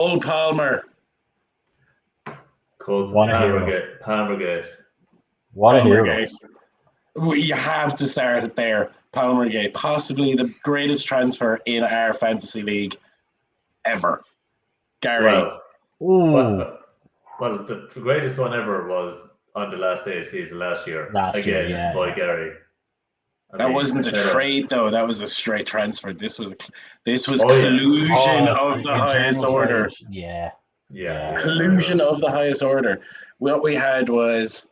Cole Palmer. Palmergate. What a hero. You have to start it there. Palmergate, possibly the greatest transfer in our fantasy league ever. Gary. Well, the greatest one ever was on the last day of the season last year. Gary. That wasn't a trade, though. That was a straight transfer. This was collusion of the highest order. Yeah. Collusion of the highest order. What we had was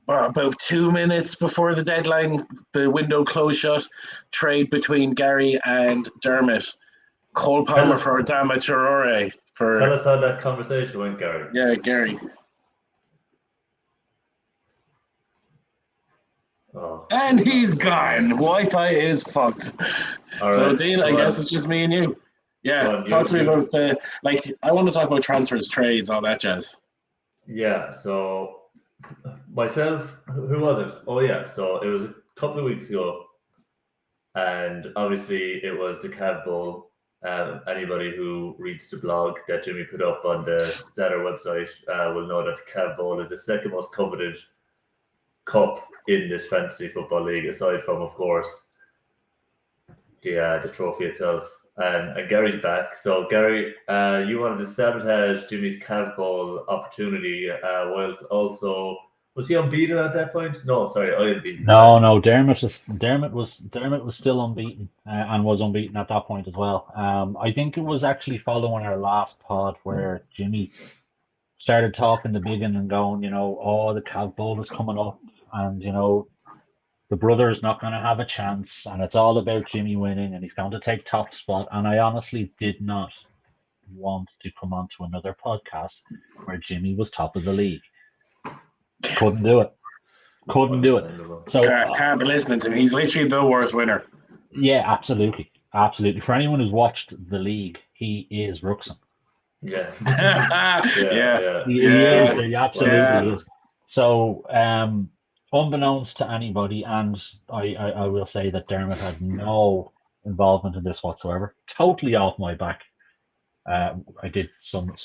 about 2 minutes before the deadline, the window closed shut, trade between Gary and Dermot. Cole Palmer for Adama Traore. Tell us how that conversation went, Gary. Yeah, Gary. Oh, and he's gone. Wi-Fi is fucked. So, Dean, I guess it's just me and you. Yeah, talk to me about I want to talk about transfers, trades, all that jazz. Yeah, so myself, who was it? Oh, yeah, so it was a couple of weeks ago, and obviously it was the Cav Bowl. Anybody who reads the blog that Jimmy put up on the Statter website will know that the Cav Bowl is the second most coveted cup in this fantasy football league, aside from, of course, the trophy itself. And Gary's back. So, Gary, you wanted to sabotage Jimmy's Cav Bowl opportunity, whilst also... Was he unbeaten at that point? No, sorry, I unbeaten. No. Dermot was still unbeaten and was unbeaten at that point as well. I think it was actually following our last pod where Jimmy started talking the big and going, the Cav Bowl is coming up, and the brother is not going to have a chance, and it's all about Jimmy winning, and he's going to take top spot. And I honestly did not want to come on to another podcast where Jimmy was top of the league. Couldn't do it. So can't be listening to him. He's literally the worst winner. Yeah, absolutely. For anyone who's watched the league, he is Ruxin. Yeah. He is. He absolutely is. So, unbeknownst to anybody, and I will say that Dermot had no involvement in this whatsoever. Totally off my back. I did some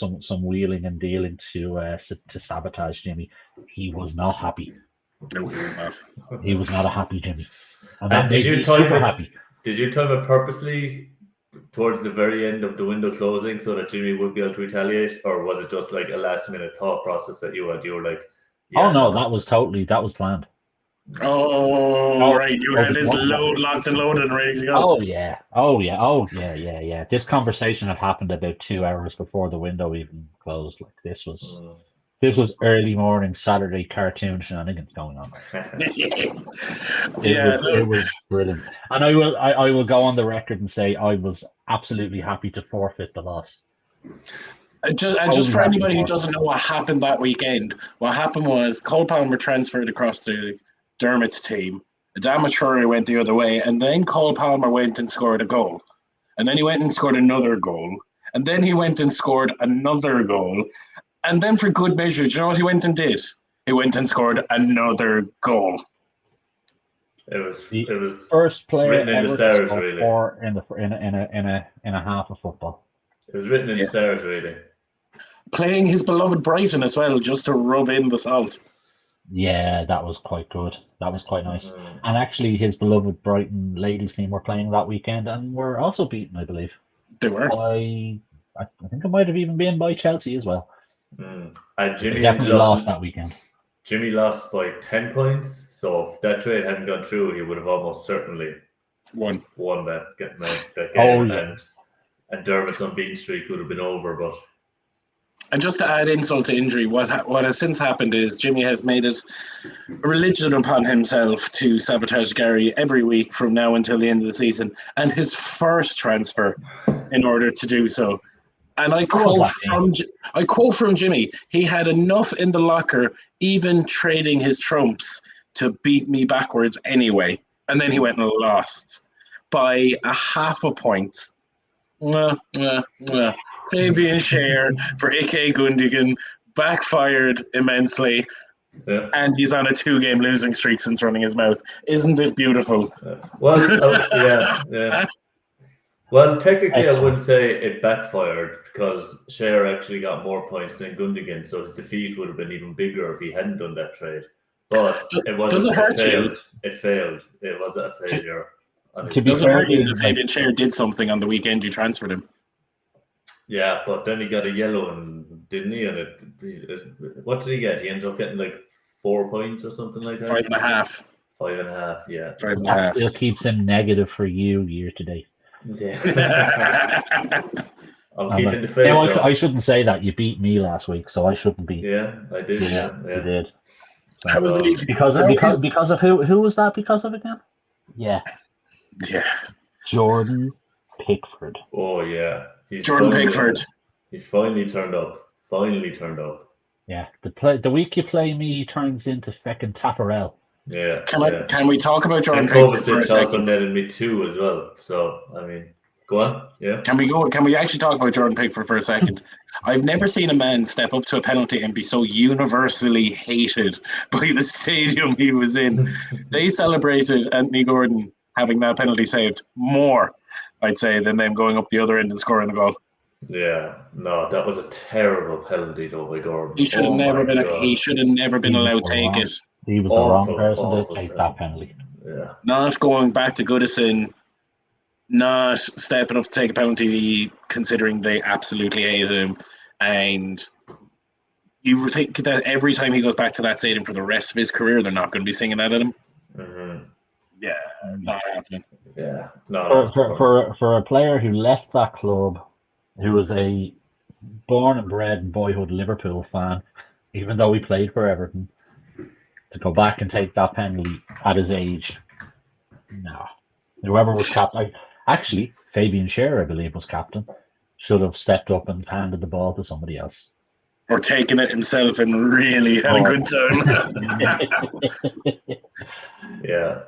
wheeling and dealing to sabotage Jimmy. He was not happy. No, he was not. He was not a happy Jimmy. And did you time super happy. Did you time it purposely towards the very end of the window closing so that Jimmy would be able to retaliate, or was it just like a last minute thought process that you had? You were like, that was planned. Oh, right. You had this locked and loaded and ready to go. Oh, yeah. This conversation had happened about 2 hours before the window even closed. Like this was early morning Saturday cartoon shenanigans going on. It was brilliant. And I will go on the record and say I was absolutely happy to forfeit the loss. Just for anybody who doesn't know what happened that weekend, what happened was Cole Palmer transferred across to Dermot's team. Adama Traore went the other way, and then Cole Palmer went and scored a goal. And then he went and scored another goal. And then he went and scored another goal. And then for good measure, do you know what he went and did? He went and scored another goal. It was first player written in the stars, really. Or in a half of football. It was written in the stars, really. Playing his beloved Brighton as well, just to rub in the salt. Yeah, that was quite good. That was quite nice. And actually, his beloved Brighton ladies team were playing that weekend and were also beaten, I believe. They were. I think it might have even been by Chelsea as well. And Jimmy they definitely lost that weekend. Jimmy lost by 10 points. So if that trade hadn't gone through, he would have almost certainly won that game. And Dermot's unbeaten streak would have been over, but. And just to add insult to injury, what has since happened is Jimmy has made it a religion upon himself to sabotage Gary every week from now until the end of the season, and his first transfer in order to do so. And I quote from Jimmy, he had enough in the locker, even trading his trumps, to beat me backwards anyway. And then he went and lost by a half a point. Fabian Scher for Ike Gundogan backfired immensely, and he's on a 2-game losing streak since running his mouth. Isn't it beautiful? Yeah. Well, technically, I Excellent. wouldn't say it backfired because Cher actually got more points than Gundogan, so his defeat would have been even bigger if he hadn't done that trade. But it wasn't. Does it hurt you? failed. It failed. It was a failure. To be Does it fair, hurt you that Ian, Fabian Schär did something on the weekend you transferred him? Yeah, but then he got a yellow, and didn't he? And what did he get? He ended up getting like 4 points or something like that. 5.5. 5.5. Yeah. 5.5. that still keeps him negative for you year to date. Yeah. I'm keeping like, the faith. no, though. I shouldn't say that. You beat me last week, so I shouldn't be. Yeah, I did. Yeah, you did. How was the league? Because of who was that because of again? Yeah, Jordan Pickford. Oh yeah, Jordan Pickford. He finally turned up. Yeah, the week you play me, he turns into feckin' Taffarel. Yeah. Can we talk about Jordan And Pickford for a Kovacic also second? netted me 2 as well. So I mean, go on. Yeah. Can we actually talk about Jordan Pickford for a second? I've never seen a man step up to a penalty and be so universally hated by the stadium he was in. They celebrated Anthony Gordon having that penalty saved more, I'd say, than them going up the other end and scoring a goal. Yeah. No, that was a terrible penalty though by Gordon. He should have never been. He should have never been allowed to take it. He was the wrong person to take that penalty. Yeah. Not going back to Goodison, not stepping up to take a penalty, considering they absolutely hated him. And you think that every time he goes back to that stadium for the rest of his career, they're not going to be singing that at him? Mm-hmm. Yeah, not happening. Yeah. No. For a player who left that club, who was a born and bred boyhood Liverpool fan, even though he played for Everton, to go back and take that penalty at his age, no. Whoever was captain, actually, Fabian Schär, I believe, was captain, should have stepped up and handed the ball to somebody else. Or taken it himself and really had a good time. Yeah.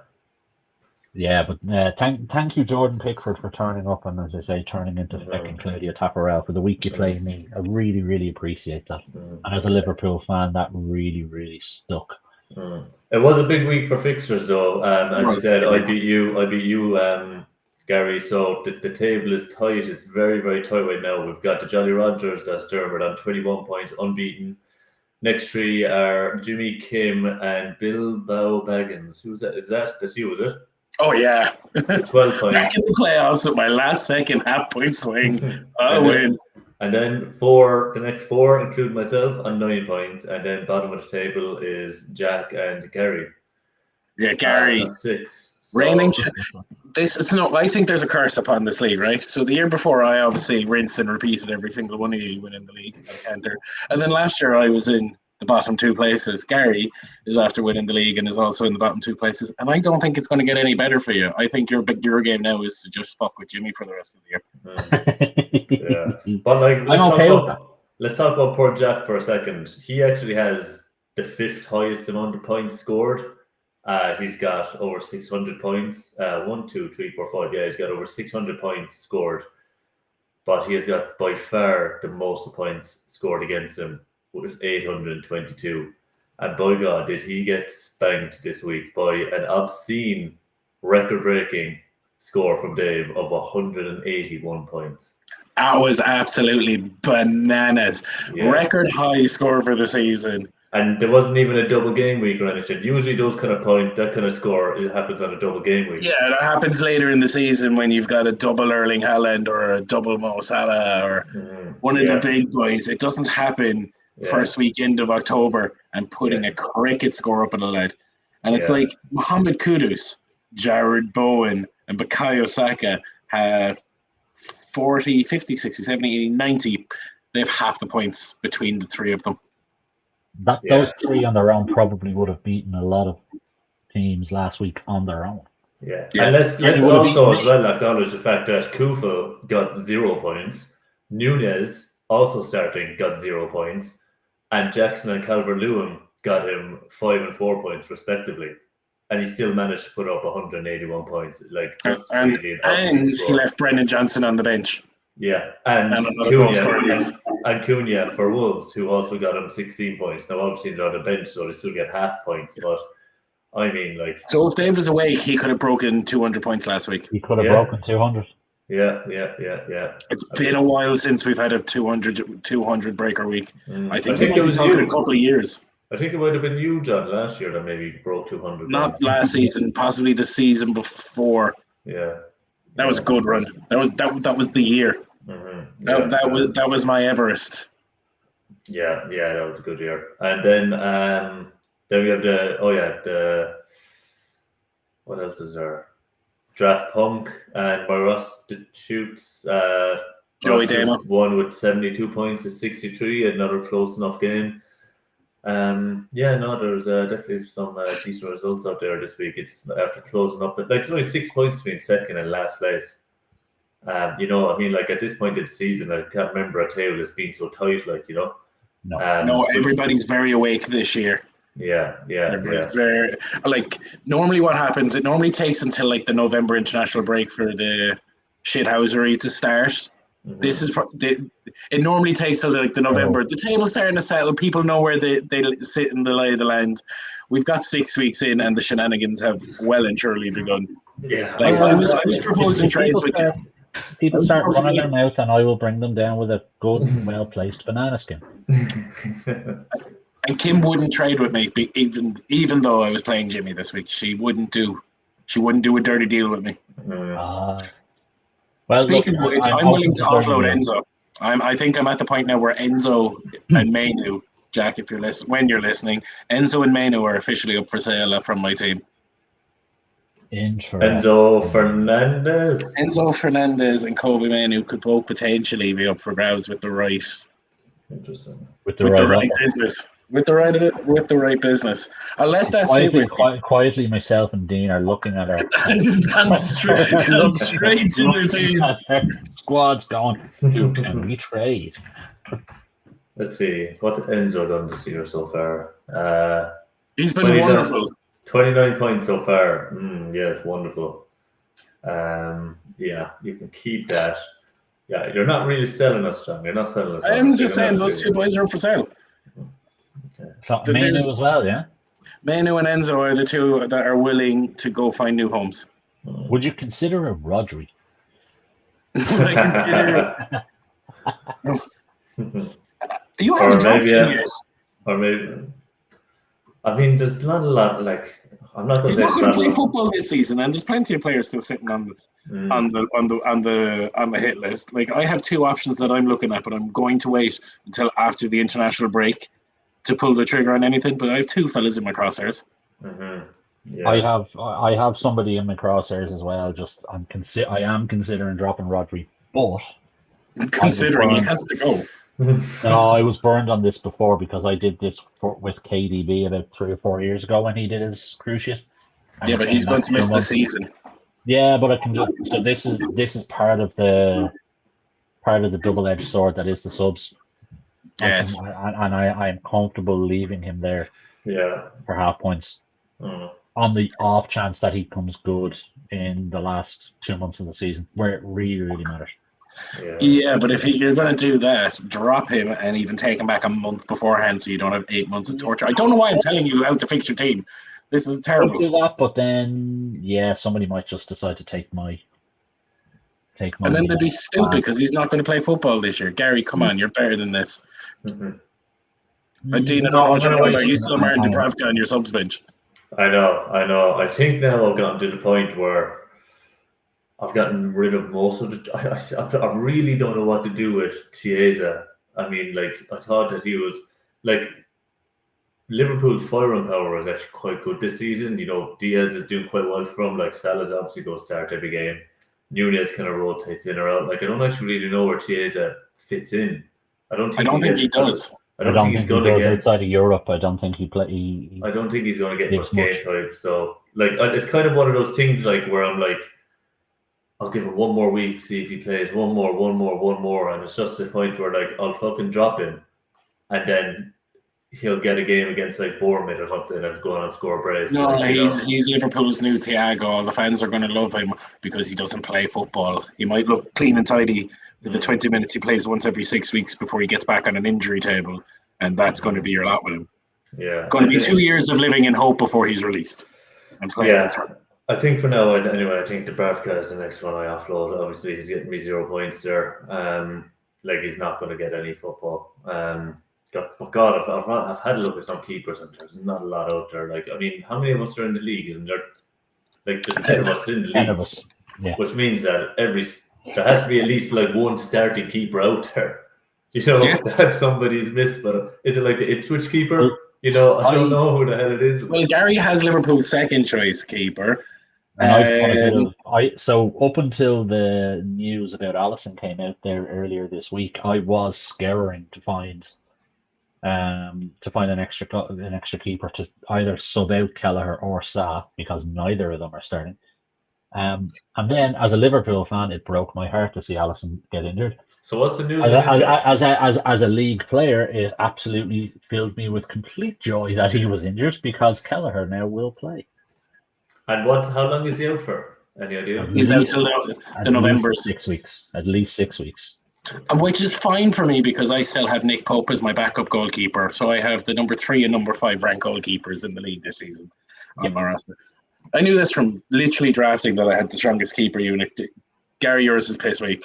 Yeah, but thank you, Jordan Pickford, for turning up and, as I say, turning into fucking Claudio Taffarel for the week you played me. I really, really appreciate that. And as a Liverpool fan, that really, really stuck. It was a big week for fixtures, though. As you said, I beat you, Gary. So the table is tight. It's very, very tight right now. We've got the Jolly Rogers, that's Dermot, on 21 points, unbeaten. Next 3 are Jimmy, Kim, and Bilbao Baggins. Who's that? That's you, is it? Oh, yeah. 12 points. Back in the playoffs with my last second half-point swing. I win. And then the next 4 include myself on 9 points. And then bottom of the table is Jack and Gary. Yeah, Gary. 6. So, Reigning. I think there's a curse upon this league, right? So the year before, I obviously rinsed and repeated every single one of you winning the league. And then last year, I was in the bottom 2 places. Gary is after winning the league and is also in the bottom 2 places. And I don't think it's going to get any better for you. I think your game now is to just fuck with Jimmy for the rest of the year. Yeah. But let's talk about poor Jack for a second. He actually has the 5th highest amount of points scored. He's got over 600 points. 1, 2, 3, 4, 5. Yeah, he's got over 600 points scored. But he has got by far the most points scored against him, with 822. And by God, did he get spanked this week by an obscene, record-breaking score from Dave of 181 points. That was absolutely bananas. Yeah. Record high score for the season. And there wasn't even a double game week or anything. Usually those kind of that kind of score, it happens on a double game week. Yeah, that happens later in the season when you've got a double Erling Haaland or a double Mo Salah or one of the big boys. It doesn't happen first weekend of October and putting a cricket score up in a lead. And it's like Mohamed Kudus, Jared Bowen and Bukayo Saka have 40, 50, 60, 70, 80, 90. They have half the points between the 3 of them. Those 3 on their own probably would have beaten a lot of teams last week on their own. Yeah. And let's also as well acknowledge the fact that Kufel got 0 points. Nunez, also starting, got 0 points. And Jackson and Calvert-Lewin got him 5 and 4 points respectively. And he still managed to put up 181 points. And he left Brendan Johnson on the bench. Yeah, and Cunha for Wolves, who also got him 16 points. Now, obviously, they're on the bench, so they still get half points. But I mean, so if Dave was awake, he could have broken 200 points last week. He could have broken 200. Yeah. It's been a while since we've had a 200 breaker week. I think it we're was talking you. a couple of years. I think it might have been you, John, last year that maybe broke 200. Not last season, possibly the season before. Yeah. That was a good run. That was the year. That was my Everest. Yeah, that was a good year. And then we have the what else is there? Draft Punk and my Ross shoots. Joey Dermot won with 72 points to 63. Another close enough game. There's definitely some decent results out there this week. It's after closing up, but like there's only 6 points between second and last place. At this point in the season, I can't remember a table that's been so tight. No, everybody's very awake this year. Yeah. Everybody's very normally what happens. It normally takes until like the November international break for the shithousery to start. Mm-hmm. This is it normally takes till like the November. The table's starting to settle. People know where they sit in the lay of the land. We've got 6 weeks in, and the shenanigans have well and truly begun. Yeah, I was proposing trades with you. People start running their mouth, and I will bring them down with a good and well placed banana skin. And Kim wouldn't trade with me, even though I was playing Jimi this week. She wouldn't do a dirty deal with me. Well, speaking of which, I'm willing to offload Enzo. I think I'm at the point now where Enzo and Mainu, Jack, if you're when you're listening, Enzo and Mainu are officially up for sale from my team. Interesting. Enzo Fernandez and Kobe Mainu could both potentially be up for grabs with the right. Interesting. With the right business. With the right business. I'll let that sit with you. Quietly, myself and Dean are looking at our gone straight to their teams. Squad's gone. Who can we trade? Let's see. What's Enzo done this year so far? He's been wonderful. 29 points so far. Yes, wonderful. You can keep that. Yeah, you're not really selling us, John. You're not selling us. I'm just saying those two boys are up for sale. So Mainu as well, yeah? Mainu and Enzo are the two that are willing to go find new homes. Would you consider a Rodri? Would I consider You haven't dropped him yet. Or maybe... I mean, there's not a lot, I'm not going to He's not going to play football this season, and there's plenty of players still sitting on the hit list. Like, I have 2 options that I'm looking at, but I'm going to wait until after the international break to pull the trigger on anything. But I have 2 fellas in my crosshairs. Mm-hmm. Yeah. I have somebody in my crosshairs as well. I am considering dropping Rodri, but considering he has to go. No, I was burned on this before because I did this with KDB about 3 or 4 years ago when he did his cruciate. Yeah, but he's going to miss the season. Yeah, but I can just so this is part of the double-edged sword that is the subs. Yes, and I am comfortable leaving him there. Yeah, for half points. On the off chance that he comes good in the last 2 months of the season, where it really matters. Yeah, but if you're going to do that, drop him and even take him back a month beforehand so you don't have 8 months of torture. I don't know why I'm telling you how to fix your team. This is terrible. I'll do that, but then, somebody might just decide to take my. And then they'd be stupid because he's not going to play football this year. Gary, come on, you're better than this. Dean, are you still Martin Dubravka on your subs bench? I know. I think now I've gotten to the point where I've gotten rid of most of the. I really don't know what to do with Chiesa. I mean, I thought that he was Liverpool's firing power is actually quite good this season. You know, Diaz is doing quite well from Salah's obviously goes start every game. Nunez kind of rotates in or out. I don't actually really know where Chiesa fits in. I don't think he does. I don't think he's going to get outside of Europe. I don't think he play. I don't think he's going to get much game time. So it's kind of one of those things where I'm I'll give him 1 more week, see if he plays one more, and it's just the point where I'll fucking drop him, and then he'll get a game against Bournemouth or something and go on and score a brace. No, he's Liverpool's new Thiago. The fans are going to love him because he doesn't play football. He might look clean and tidy for the 20 minutes he plays once every 6 weeks before he gets back on an injury table, and that's going to be your lot with him. Yeah, going to be 2 years of living in hope before he's released and playing. I think for now, anyway, I think Dubravka is the next one I offload. Obviously, he's getting me 0 points there. Like he's not going to get any football. But God, I've had a look at some keepers, and there's not a lot out there. Like, I mean, how many of us are in the league? Isn't there? Like, there's 10 of us in the 10 of league, us. Yeah. which means that there has to be at least like one starting keeper out there. You know, that somebody's missed. But is it like the Ipswich keeper? You know, I don't know who the hell it is. Well, Gary has Liverpool's second choice keeper. So up until the news about Alisson came out there earlier this week, I was scouring to find an extra keeper to either sub out Kelleher or Sa, because neither of them are starting. And then, as a Liverpool fan, it broke my heart to see Alisson get injured. So what's the news? As a league player, it absolutely filled me with complete joy that he was injured, because Kelleher now will play. And how long is he out for? Any idea? He's out till the November. 6 weeks. At least 6 weeks. Which is fine for me, because I still have Nick Pope as my backup goalkeeper. So I have the number 3 and number 5 ranked goalkeepers in the league this season on my roster. I knew this from literally drafting, that I had the strongest keeper unit. Gary, yours is piss weak.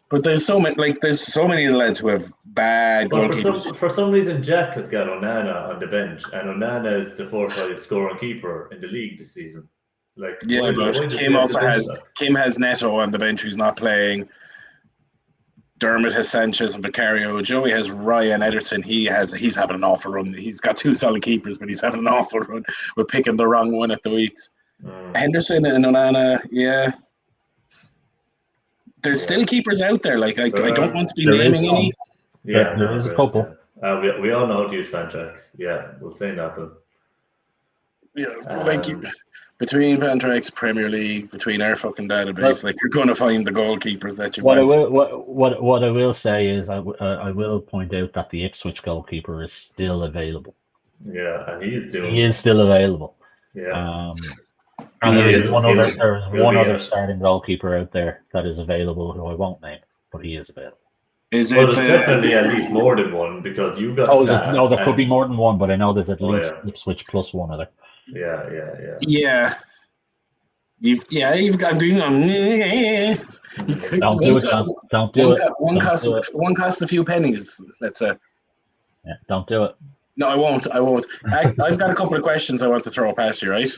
But there's so many lads who have bad goalkeepers. For some reason, Jack has got Onana on the bench, and Onana is the 4th highest scoring keeper in the league this season. But Kim has Neto on the bench, who's not playing. Dermot has Sanchez and Vicario. Joey has Ryan Ederson. He's having an awful run. He's got 2 solid keepers, but he's having an awful run. We're picking the wrong one at the weeks. Henderson and Onana, yeah. There's still keepers out there. I don't want to be naming any. Yeah, there is a couple. We all know how to use Fantrax. Yeah, we'll say nothing. Yeah, between Fantrax, Premier League, between our fucking database, you're going to find the goalkeepers that you want. What I will say is I will point out that the Ipswich goalkeeper is still available. Yeah, and he is still available. Yeah. And there is one other starting goalkeeper out there that is available, who I won't name, but he is available. There's definitely at least more than one, because you've got. There could be more than one, but I know there's at least Ipswich plus one other. Yeah. You've got doing them. Don't do it, Sam. Don't do it. One cost a few pennies. Let's say. Yeah, don't do it. No, I won't. I've got a couple of questions I want to throw past you, right?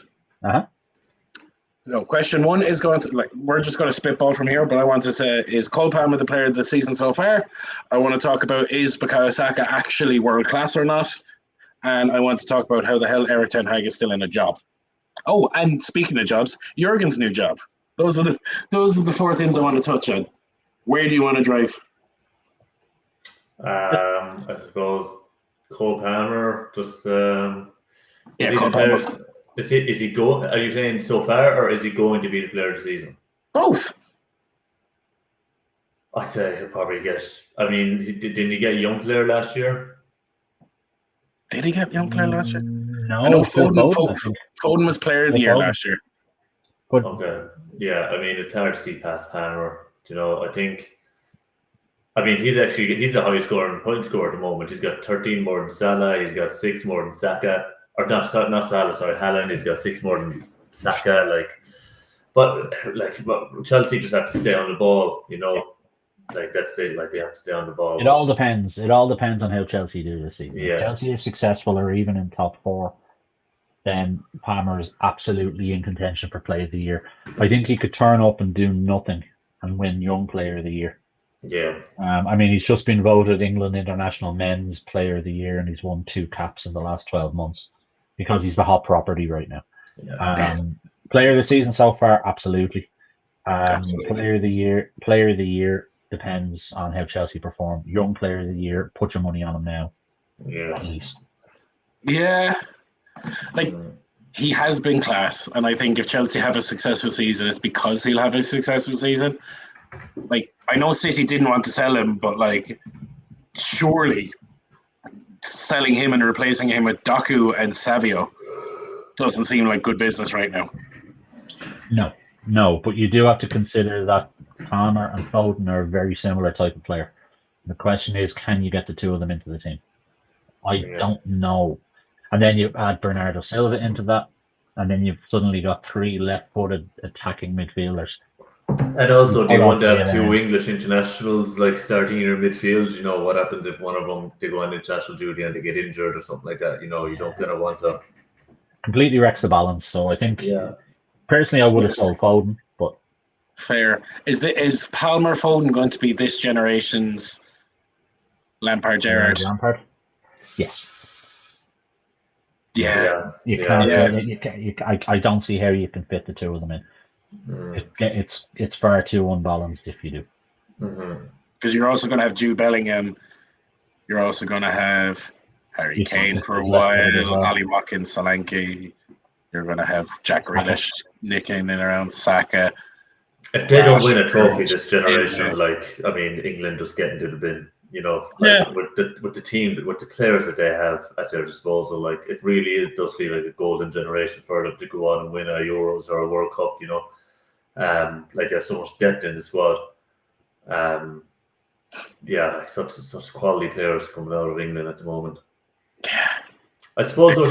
So question 1 is we're just going to spitball from here, but I want to say, is Cole Palmer the player of the season so far? I want to talk about, is Bukayo Saka actually world class or not? And I want to talk about how the hell Erik ten Hag is still in a job. Oh, and speaking of jobs, Jurgen's new job. Those are the 4 things I want to touch on. Where do you want to drive? I suppose Cole Palmer just. Cole Palmer. Is he going? Are you saying so far, or is he going to be the player of the season? Both. I'd say he'll probably get. I mean, didn't he get a young player last year? Did he get young player last year? No, I know Foden was player of the year last year. Okay. Yeah, I mean, it's hard to see past Palmer. I think. I mean, he's the highest scoring point scorer at the moment. He's got 13 more than Salah. He's got 6 more than Saka. Or not Salah, sorry, Haaland. He's got 6 more than Saka. But Chelsea just have to stay on the ball. That's it. They have to stay on the ball. It all depends. It all depends on how Chelsea do this season. Yeah. If Chelsea are successful or even in top 4, then Palmer is absolutely in contention for Player of the Year. I think he could turn up and do nothing and win Young Player of the Year. Yeah. I mean, he's just been voted England International Men's Player of the Year, and he's won 2 caps in the last 12 months because he's the hot property right now. Yeah. Player of the season so far, absolutely. Absolutely. Player of the year depends on how Chelsea perform. Young Player of the Year, put your money on him now. Yeah. At least. Yeah. He has been class, and I think if Chelsea have a successful season, it's because he'll have a successful season. I know City didn't want to sell him, but surely selling him and replacing him with Doku and Savio doesn't seem like good business right now. No, but you do have to consider that Palmer and Foden are a very similar type of player. The question is, can you get the 2 of them into the team? I don't know. And then you add Bernardo Silva into that. and then you've suddenly got 3 left-footed attacking midfielders. And also, do you Hold on want to to have the 2 end. English internationals like starting in your midfield? You know, what happens if one of them they go on international duty and they get injured or something like that? You know, you don't kind of want to. Completely wrecks the balance. So I think, Yeah. personally, I would have sold Foden, but Fair. Is Palmer Foden going to be this generation's Lampard Gerrard? Lampard. Yes. Yeah. Yeah. You Yeah. can't. I don't see how you can fit the 2 of them in. It's far too unbalanced if you do. Because you're also going to have Jude Bellingham. You're also going to have Harry Kane for a while, Ollie Watkins, Solanke. You're going to have Jack Grealish nicking in around Saka. If they don't win a trophy this generation, I mean, England just get into the bin. You know, with the team, with the players that they have at their disposal, like it really does feel like a golden generation for them to go on and win a Euros or a World Cup. You know, like there's so much depth in the squad. Like such quality players coming out of England at the moment. I suppose are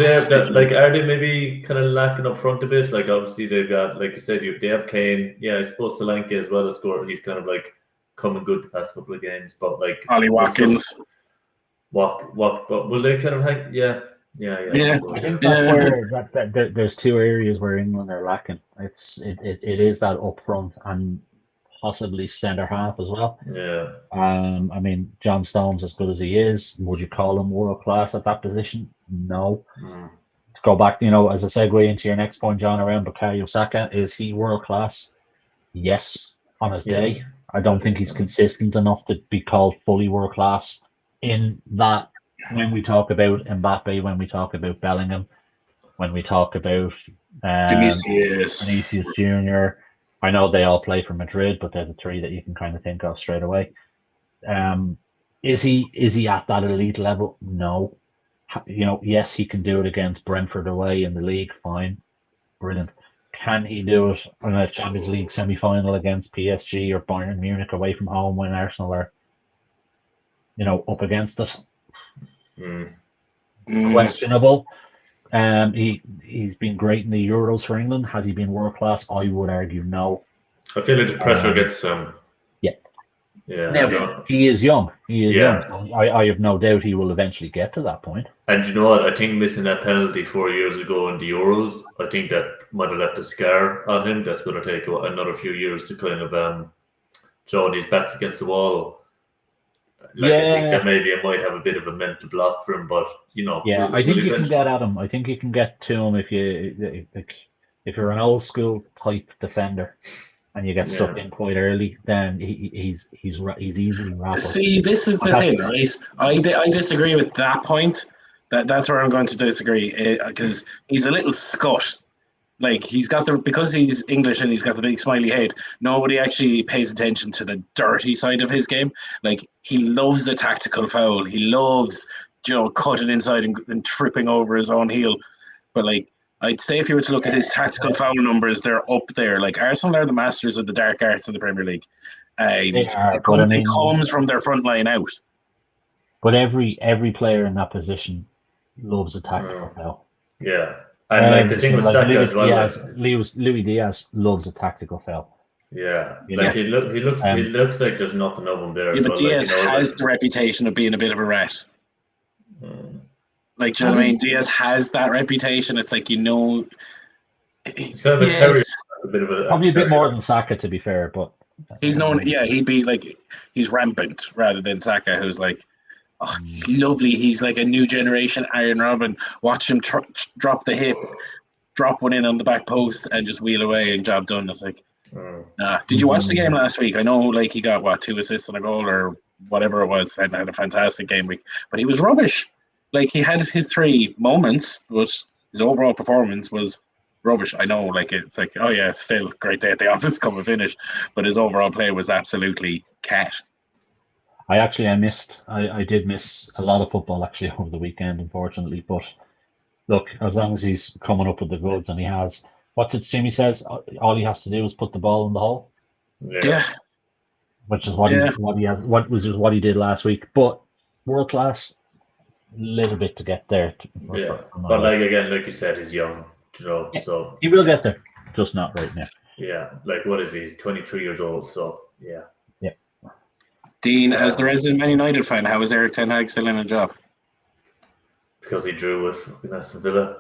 they maybe kind of lacking up front a bit? Like obviously they've got, like you said, they have Kane. Yeah, I suppose Solanke as well as scored. He's kind of like coming good the past couple of games, but like Ollie Watkins. But will they kind of hang? Yeah. I think that's where there's 2 areas where England are lacking. It is that up front and possibly centre half as well. Yeah. I mean, John Stone's as good as he is. Would you call him world class at that position? No. To go back, as a segue into your next point, John, around Bukayo Saka, is he world class? Yes, on his day. I don't think he's consistent enough to be called fully world class in that. When we talk about Mbappe, when we talk about Bellingham, when we talk about Vinicius Jr., I know they all play for Madrid, but they're the 3 that you can kind of think of straight away. Is he at that elite level? No. Yes, he can do it against Brentford away in the league. Fine, brilliant. Can he do it in a Champions League semi-final against PSG or Bayern Munich away from home when Arsenal are, up against it? Questionable. He's been great in the Euros for England. Has he been world class? I would argue no. I feel like the pressure gets Yeah, he is young. Young. I have no doubt he will eventually get to that point. And you know what? I think missing that penalty 4 years ago in the Euros, I think that might have left a scar on him. That's going to take another few years to kind of show his backs against the wall. I think that maybe it might have a bit of a mental block for him, but I think you can get at him. I think you can get to him if you're an old school type defender and you get stuck in quite early. Then he's easily wrapped. See, this is the thing, right? I disagree with that point. That's where I'm going to disagree because he's a little scut. Like because he's English and he's got the big smiley head, nobody actually pays attention to the dirty side of his game. Like he loves a tactical foul. He loves, cutting inside and tripping over his own heel. But like I'd say if you were to look at his tactical foul numbers, they're up there. Like Arsenal are the masters of the dark arts in the Premier League. It comes from their front line out. But every player in that position loves a tactical foul. Yeah. And like the thing with Saka as well, Luis Diaz loves a tactical foul. Yeah, like he looks like there's nothing of him there. Yeah, but Diaz has the reputation of being a bit of a rat. Like, do you know what I mean? Diaz has that reputation. It's like he's kind of a terrier, probably a bit more than Saka, to be fair. But he's known. Yeah, he'd be like he's rampant rather than Saka, who's like. Oh, he's lovely. He's like a new generation Iron Robin. Watch him drop the hip, drop one in on the back post, and just wheel away and job done. It's like, did you watch the game last week? I know, like he got 2 assists and a goal or whatever it was, and had a fantastic game week. But he was rubbish. Like he had his 3 moments, but his overall performance was rubbish. I know, like it's like, oh yeah, still great day at the office, come and finish. But his overall play was absolutely cat. I did miss a lot of football actually over the weekend, unfortunately. But look, as long as he's coming up with the goods, and he has, what's it Jimmy says, all he has to do is put the ball in the hole. Yeah. Which is what he did last week. But world class, little bit to get there. But like again, like you said, he's young. You know, so he will get there, just not right now. yeah, like what is he? He's 23 years old, so yeah. Dean, as the resident Man United fan, how is Erik Ten Hag still in a job? Because he drew with fucking Aston Villa.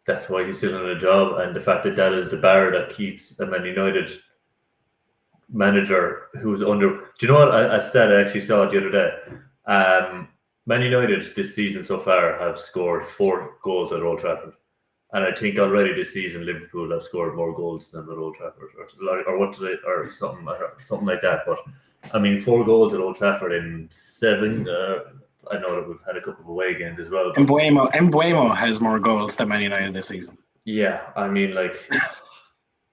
That's why he's still in a job, and the fact that that is the bar that keeps a Man United manager who's under. Do you know what? A stat I actually saw it the other day. Man United this season so far have scored 4 goals at Old Trafford, and I think already this season Liverpool have scored more goals than at Old Trafford, or what did they, or something like that. But I mean, 4 goals at Old Trafford in 7. I know that we've had a couple of away games as well. Mbuemo has more goals than Man United this season. Yeah, I mean, like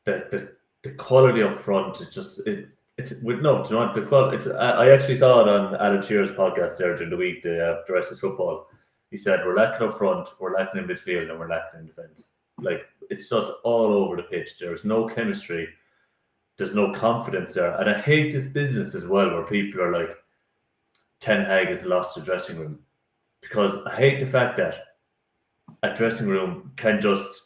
the quality up front. It's just it's with no. Do you know what the quality? It's I actually saw it on Alan Shearer's podcast there during the week. The rest of football. He said we're lacking up front, we're lacking in midfield, and we're lacking in defence. Like it's just all over the pitch. There's no chemistry. There's no confidence there, and I hate this business as well, where people are like, Ten Hag has lost the dressing room, because I hate the fact that a dressing room can just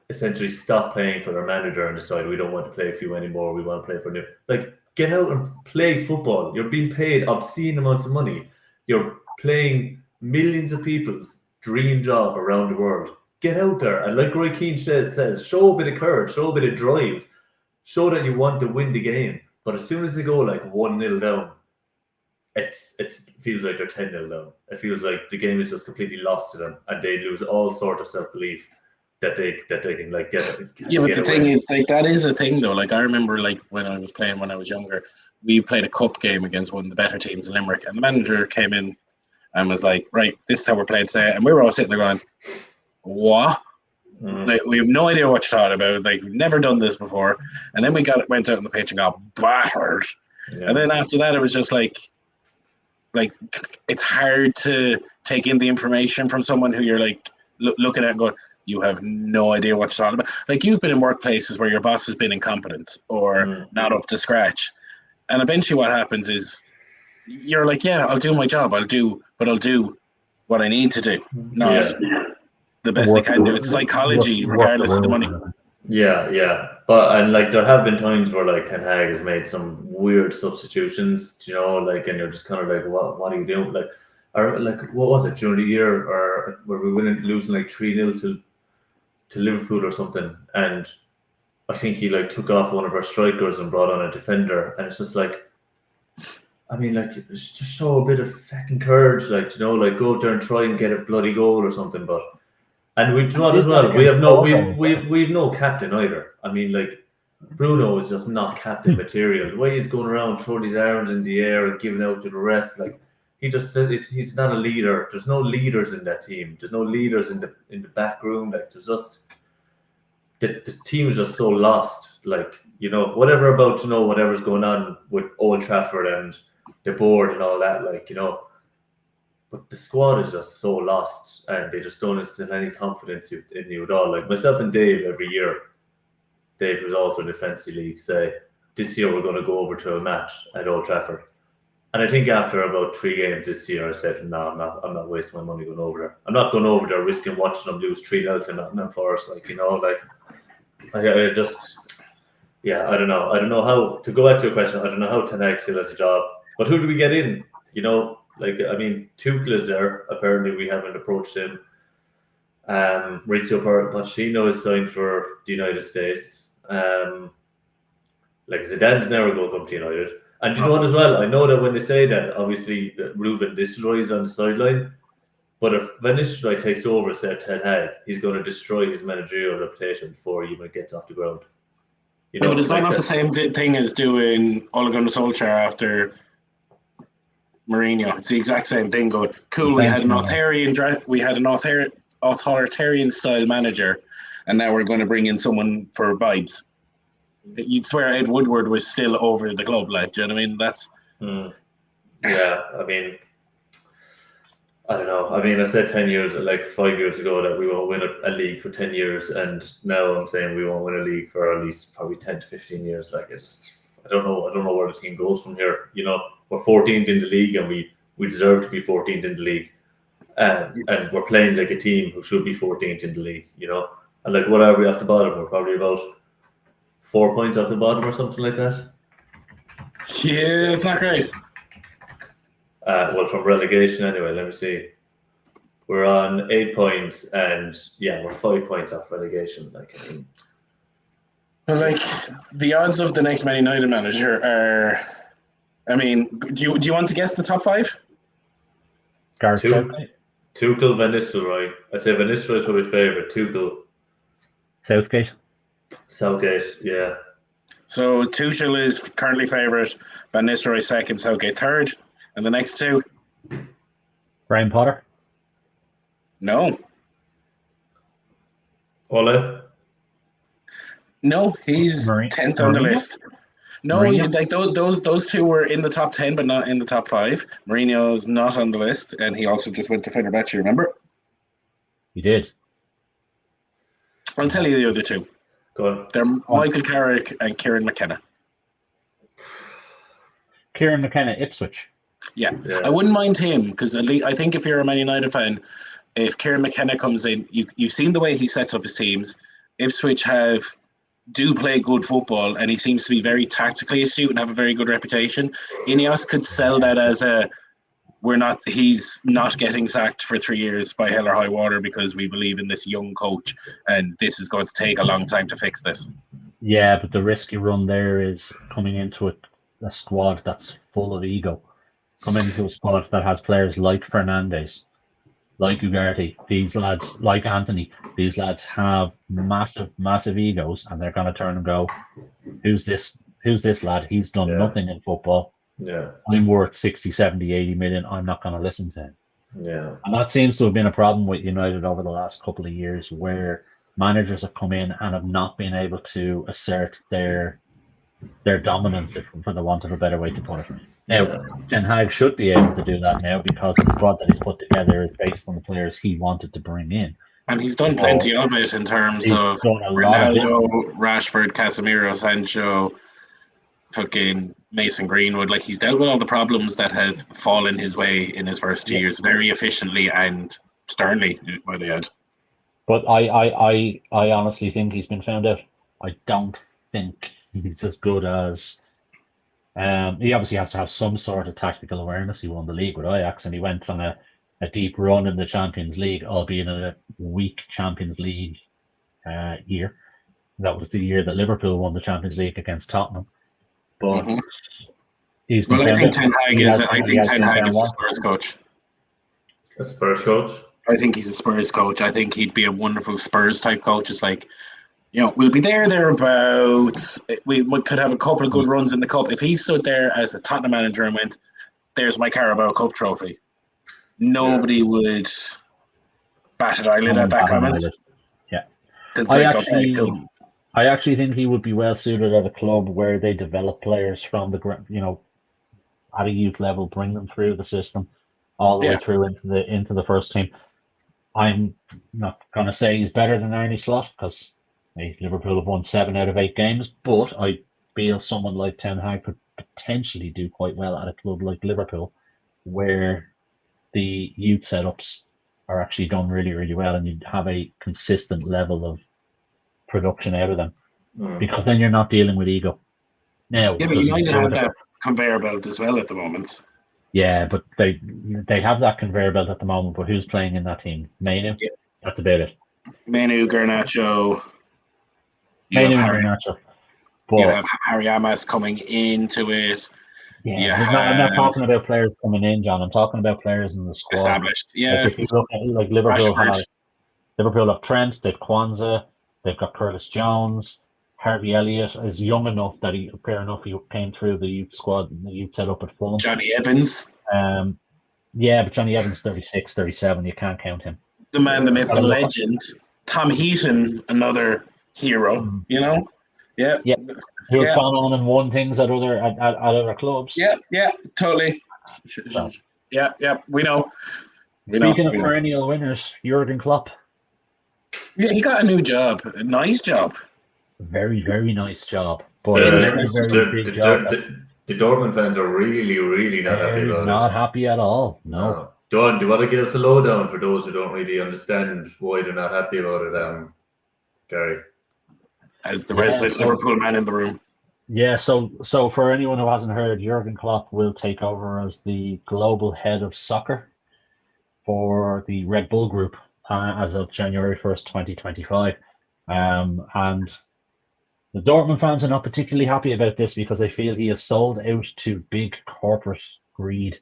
essentially stop playing for their manager and decide we don't want to play for you anymore, we want to play for new. Like, get out and play football. You're being paid obscene amounts of money. You're playing millions of people's dream job around the world. Get out there, and like Roy Keane says, show a bit of courage, show a bit of drive, show that you want to win the game. But as soon as they go like 1-0 down, it feels like they're 10-0 down. It feels like the game is just completely lost to them, and they lose all sort of self-belief that they can like get it. Yeah, but the thing is, like, that is a thing though. Like, I remember, like, when I was playing when I was younger, we played a cup game against one of the better teams in Limerick, and the manager came in and was like, "Right, this is how we're playing today," and we were all sitting there going, "What?" Like, we have no idea what you're talking about. Like, we've never done this before. And then we went out on the pitch and got battered. Yeah. And then after that, it was just like it's hard to take in the information from someone who you're like looking at and going, you have no idea what you're talking about. Like, you've been in workplaces where your boss has been incompetent or not up to scratch. And eventually what happens is you're like, yeah, I'll do my job. I'll do what I need to do. Not the best I can do. It's psychology, regardless of the money. Yeah. But, and like, there have been times where like Ten Hag has made some weird substitutions, you know, like, and you're just kind of like, what are you doing? Like, or like, what was it during the year, or where we went losing like 3-0 to Liverpool or something, and I think he like took off one of our strikers and brought on a defender, and it's just like, I mean, like, just show a bit of fucking courage, like, you know, like, go out there and try and get a bloody goal or something. But and we do as well. We have no captain either. I mean, like, Bruno is just not captain material. The way he's going around throwing his arms in the air and giving out to the ref, like, he's not a leader. There's no leaders in that team. There's no leaders in the back room. Like, there's just the team is just so lost. Like, you know, whatever's going on with Old Trafford and the board and all that, like, you know. But the squad is just so lost, and they just don't instill any confidence in you at all. Like, myself and Dave, every year, Dave, who's also in the fantasy league, say, this year we're going to go over to a match at Old Trafford. And I think after about 3 games this year, I said, no, I'm not wasting my money going over there. I'm not going over there risking watching them lose 3-0 to Nottingham Forest. Like, you know, like, I just, yeah, I don't know. I don't know how, to go back to your question, I don't know how Ten Hag still has a job. But who do we get in? You know, like, I mean, Tuchel is there. Apparently, we haven't approached him. Mauricio Pochettino is signed for the United States. Like, Zidane's never going to come to United. And you know what as well? I know that when they say that, obviously, Ruben Nistelrooy is on the sideline. But if Van Nistelrooy takes over, say, Ten Hag, he's going to destroy his managerial reputation before he even gets off the ground. You know, but it's like not the same thing as doing Ole Gunnar Solskjaer after Mourinho. It's the exact same thing. Going, cool, we had an authoritarian style manager, and now we're going to bring in someone for vibes. You'd swear Ed Woodward was still over the club, like, do you know what I mean? That's yeah. I mean, I don't know. I mean, I said 10 years, like 5 years ago, that we won't win a league for 10 years, and now I'm saying we won't win a league for at least probably 10 to 15 years. Like, I don't know where the team goes from here. You know, we're 14th in the league, and we deserve to be 14th in the league, and we're playing like a team who should be 14th in the league. You know, And like, what are we off the bottom? We're probably about 4 points off the bottom or something like that. Yeah, it's not great. Well, from relegation anyway. Let me see. We're on 8 points, and yeah, we're 5 points off relegation. Like, I mean, So, like, the odds of the next Man United manager are. I mean, do you want to guess the top 5? Gareth Southgate. Tuchel, Van Nistelrooy. I'd say Van Nistelrooy is probably favourite. Tuchel, Southgate. Southgate, yeah. So Tuchel is currently favourite, Van Nistelrooy second, Southgate third, and the next two? Graham Potter. No. Ole? No, he's 10th on the list. No, like those two were in the top 10, but not in the top 5. Mourinho's not on the list, and he also just went to Fenerbahce, remember? He did. I'll tell you the other two. Go on. They're Michael Carrick and Kieran McKenna. Kieran McKenna, Ipswich. Yeah. I wouldn't mind him, because I think if you're a Man United fan, if Kieran McKenna comes in, you've seen the way he sets up his teams. Ipswich do play good football, and he seems to be very tactically astute and have a very good reputation. Ineos could sell that as he's not getting sacked for 3 years by hell or high water because we believe in this young coach, and this is going to take a long time to fix this. Yeah, but the risk you run there is coming into a squad that's full of ego. Coming into a squad that has players like Fernandes, like Ugarte, these lads, like Anthony, these lads have massive, massive egos, and they're going to turn and go, who's this lad? He's done nothing in football. Yeah. I'm worth 60, 70, 80 million. I'm not going to listen to him. Yeah. And that seems to have been a problem with United over the last couple of years, where managers have come in and have not been able to assert their dominance, for the want of a better way to put it. Now, Ten Hag should be able to do that now, because the squad that he's put together is based on the players he wanted to bring in. And he's done plenty of it in terms of Ronaldo, Rashford, Casemiro, Sancho, fucking Mason Greenwood. Like, he's dealt with all the problems that have fallen his way in his first 2 years very efficiently and sternly, by the end. But I honestly think he's been found out. I don't think he's as good as. He obviously has to have some sort of tactical awareness. He won the league with Ajax, and he went on a deep run in the Champions League, albeit in a weak Champions League year. That was the year that Liverpool won the Champions League against Tottenham. But he's been. Well, I think Ten Hag is a Spurs coach. A Spurs coach? I think he's a Spurs coach. I think he'd be a wonderful Spurs type coach. It's like, we'll be thereabouts. We could have a couple of good runs in the cup. If he stood there as a Tottenham manager and went, "There's my Carabao Cup trophy," nobody would bat an eyelid at that comment. Yeah, I actually think he would be well suited at a club where they develop players from at a youth level, bring them through the system, all the way through into the first team. I'm not gonna say he's better than Arne Slot, because Liverpool have won 7 out of 8 games, but I feel someone like Ten Hag could potentially do quite well at a club like Liverpool, where the youth setups are actually done really, really well, and you have a consistent level of production out of them, because then you're not dealing with ego. Now, but United have that conveyor belt as well at the moment. Yeah, but they have that conveyor belt at the moment, but who's playing in that team? Manu? Yeah. That's about it. Manu, Garnacho. You have Harry Amas coming into it. Yeah, I'm not talking about players coming in, John. I'm talking about players in the squad. Established, yeah. Like, if you look at Liverpool have Trent, they've Kwanzaa, they've got Curtis Jones. Harvey Elliott is young enough that he came through the youth squad, the youth set up at Fulham. Johnny Evans. But Johnny Evans, 36, 37, you can't count him. The man, the myth, the legend. Tom Heaton, another hero, Yeah. Who have gone on and won things at other clubs. Yeah, totally. So, yeah, we know. Speaking of perennial winners, Jurgen Klopp. Yeah, he got a new job. A nice job. Very, very nice job. But the Dortmund fans are really, really not happy about it. Not happy at all. No. Don, do you want to give us a lowdown for those who don't really understand why they're not happy about it? Gary. As the resident Liverpool man in the room. Yeah, so for anyone who hasn't heard, Jurgen Klopp will take over as the global head of soccer for the Red Bull Group as of January 1st, 2025. And the Dortmund fans are not particularly happy about this because they feel he has sold out to big corporate greed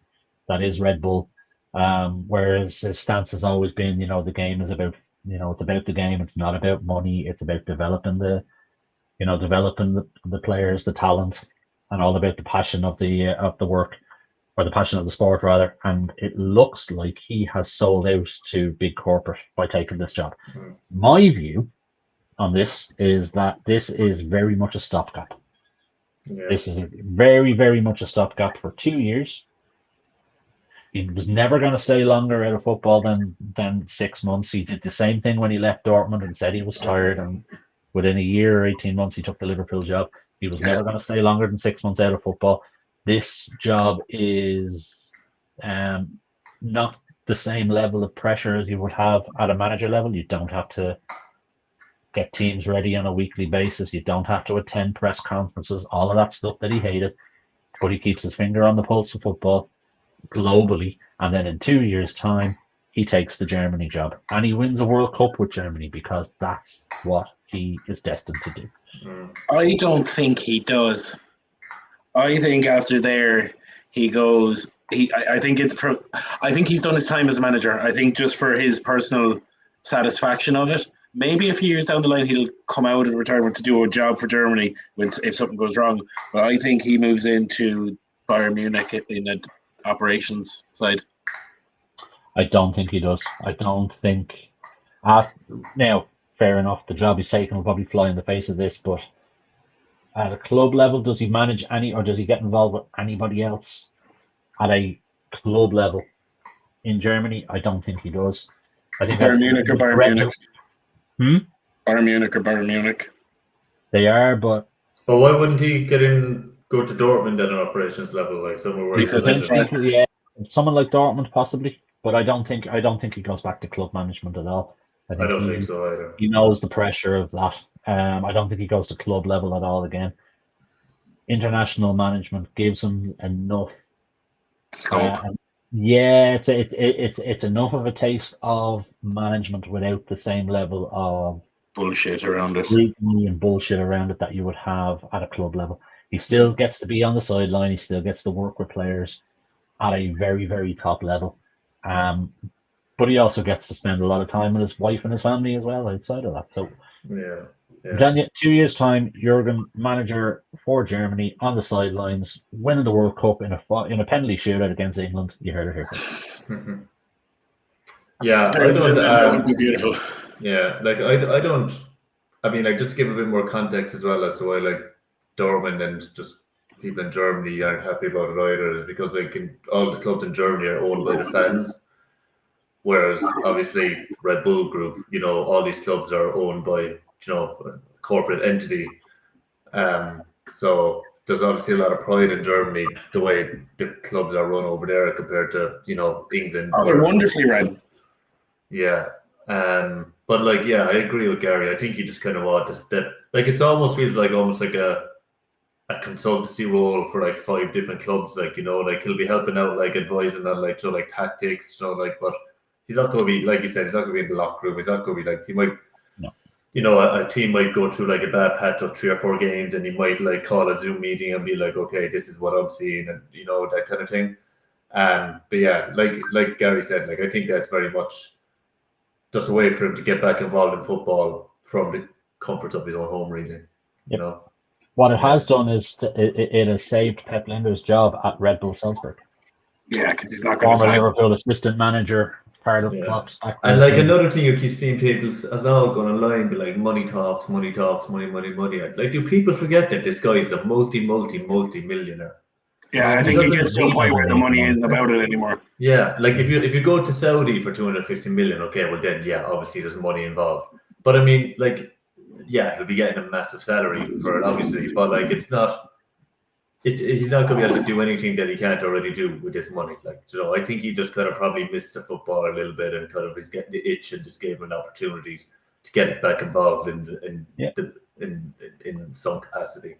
that is Red Bull. Whereas his stance has always been, the game is about, it's about the game. It's not about money. It's about developing the players, the talent, and all about the passion of the work, or the passion of the sport rather. And it looks like he has sold out to big corporate by taking this job. My view on this is that this is very much a stopgap. Yeah. This is very, very much a stopgap for 2 years. He was never going to stay longer out of football than 6 months. He did the same thing when he left Dortmund and said he was tired, and within a year or 18 months he took the Liverpool job. He was never going to stay longer than 6 months out of football. This job is not the same level of pressure as you would have at a manager level. You don't have to get teams ready on a weekly basis. You don't have to attend press conferences, all of that stuff that he hated. But he keeps his finger on the pulse of football globally, and then in 2 years' time, he takes the Germany job and he wins a World Cup with Germany, because that's what he is destined to do. I don't think he does. I think after there, he goes. I think he's done his time as a manager. I think just for his personal satisfaction of it. Maybe a few years down the line, he'll come out of retirement to do a job for Germany if something goes wrong. But I think he moves into Bayern Munich in the operations side. I don't think he does. I don't think. Now, fair enough, the job he's taken will probably fly in the face of this, but at a club level, does he manage or does he get involved with anybody else at a club level in Germany? I don't think he does. I think Bayern Munich or Bayern Munich. Bayern Munich or Bayern Munich. They are, but why wouldn't he go to Dortmund at an operations level, like somewhere where Because someone like Dortmund possibly, but I don't think he goes back to club management at all. I don't think so either. He knows the pressure of that. I don't think he goes to club level at all again. International management gives him enough scope. It's enough of a taste of management without the same level of bullshit around it. And bullshit around it that you would have at a club level. He still gets to be on the sideline. He still gets to work with players at a very, very top level. But he also gets to spend a lot of time with his wife and his family as well outside of that. So yeah. Then 2 years' time, Jurgen, manager for Germany, on the sidelines, winning the World Cup in a penalty shootout against England. You heard it here first. Yeah, that would be beautiful. Yeah, like I don't. I mean, like, just give a bit more context as well as to why, like, Dortmund and just people in Germany aren't happy about it either, is because all the clubs in Germany are owned by the fans, whereas obviously Red Bull Group, all these clubs are owned by a corporate entity. So there's obviously a lot of pride in Germany the way the clubs are run over there compared to England. Oh, they're wonderfully run. Yeah. But I agree with Gary. I think you just kind of want to step, it almost feels like a consultancy role for 5 different clubs. He'll be helping out, advising on tactics, but he's not going to be, like you said, he's not going to be in the locker room. He's not going to be he might, a team might go through a bad patch of 3 or 4 games, and he might call a Zoom meeting and be like, okay, this is what I'm seeing, and that kind of thing. But yeah, like Gary said, I think that's very much just a way for him to get back involved in football from the comfort of his own home, really. What it has done is it has saved Pep Linder's job at Red Bull Salzburg. Yeah, because he's not going to former Liverpool assistant manager, part of Klopp's. And another thing you keep seeing people as all going online be like, money talks, money. Do people forget that this guy is a multi-millionaire? Yeah, I think he gets to a point where the money isn't about it anymore. Yeah, if you go to Saudi for 250 million, okay, well then obviously there's money involved. But I mean, he'll be getting a massive salary for it, obviously. But it's not. He's not going to be able to do anything that he can't already do with his money. I think he just kind of probably missed the football a little bit, and kind of is getting the itch, and just gave him an opportunity to get back involved in Yeah. in some capacity.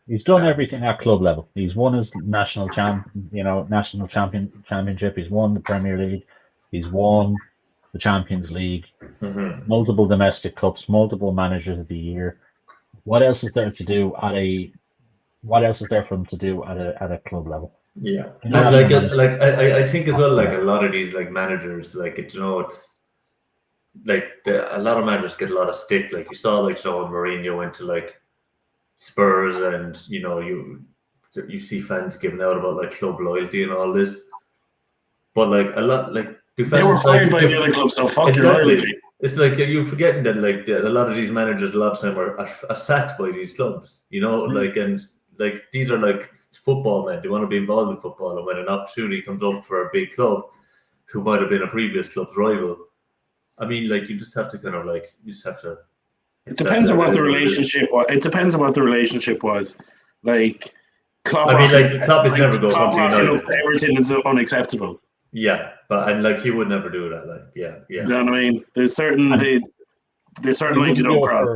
He's done everything at club level. He's won his national championship. He's won the Premier League. He's won the Champions League. Mm-hmm. Multiple domestic cups. Multiple managers of the year. What else is there to do What else is there for him to do at a club level? Yeah, and International like manager. I think as well, like a lot of these like managers, like it's like a lot of managers get a lot of stick. Like you saw, like when Mourinho went to like Spurs, and you see fans giving out about like club loyalty and all this, but like a lot like They were fired by the other club, so fuck your loyalty. It's like you're forgetting that like a lot of these managers a lot of time are sacked by these clubs, like, and like these are like football men. They want to be involved in football, and when an opportunity comes up for a big club who might have been a previous club's rival, I mean, like you just have to kind of like It depends on what the relationship was. It depends on what the relationship was. Like Klopp. I mean, like Klopp is never going to come to United. Everything is unacceptable. Yeah, but and like he would never do that. Like, yeah. You know what I mean? There's certain lines you don't cross.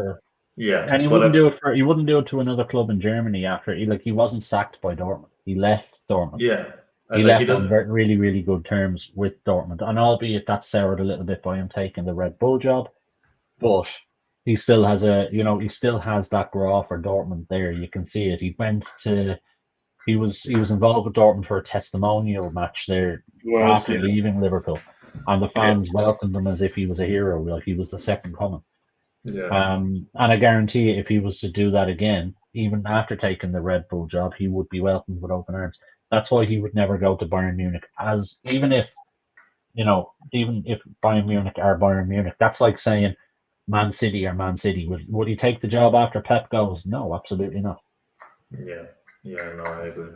Yeah, and he wouldn't do it to another club in Germany after he wasn't sacked by Dortmund. He left Dortmund. Yeah, he left on really, really good terms with Dortmund, and albeit that soured a little bit by him taking the Red Bull job, but he still has that graw for Dortmund there. You can see it. He was involved with Dortmund for a testimonial match there after leaving Liverpool, and the fans welcomed him as if he was a hero, like he was the second coming. Yeah. And I guarantee you, if he was to do that again, even after taking the Red Bull job, he would be welcomed with open arms. That's why he would never go to Bayern Munich. Even if Bayern Munich are Bayern Munich, that's like saying Man City are Man City. Would he take the job after Pep goes? No, absolutely not. Yeah, no, I agree.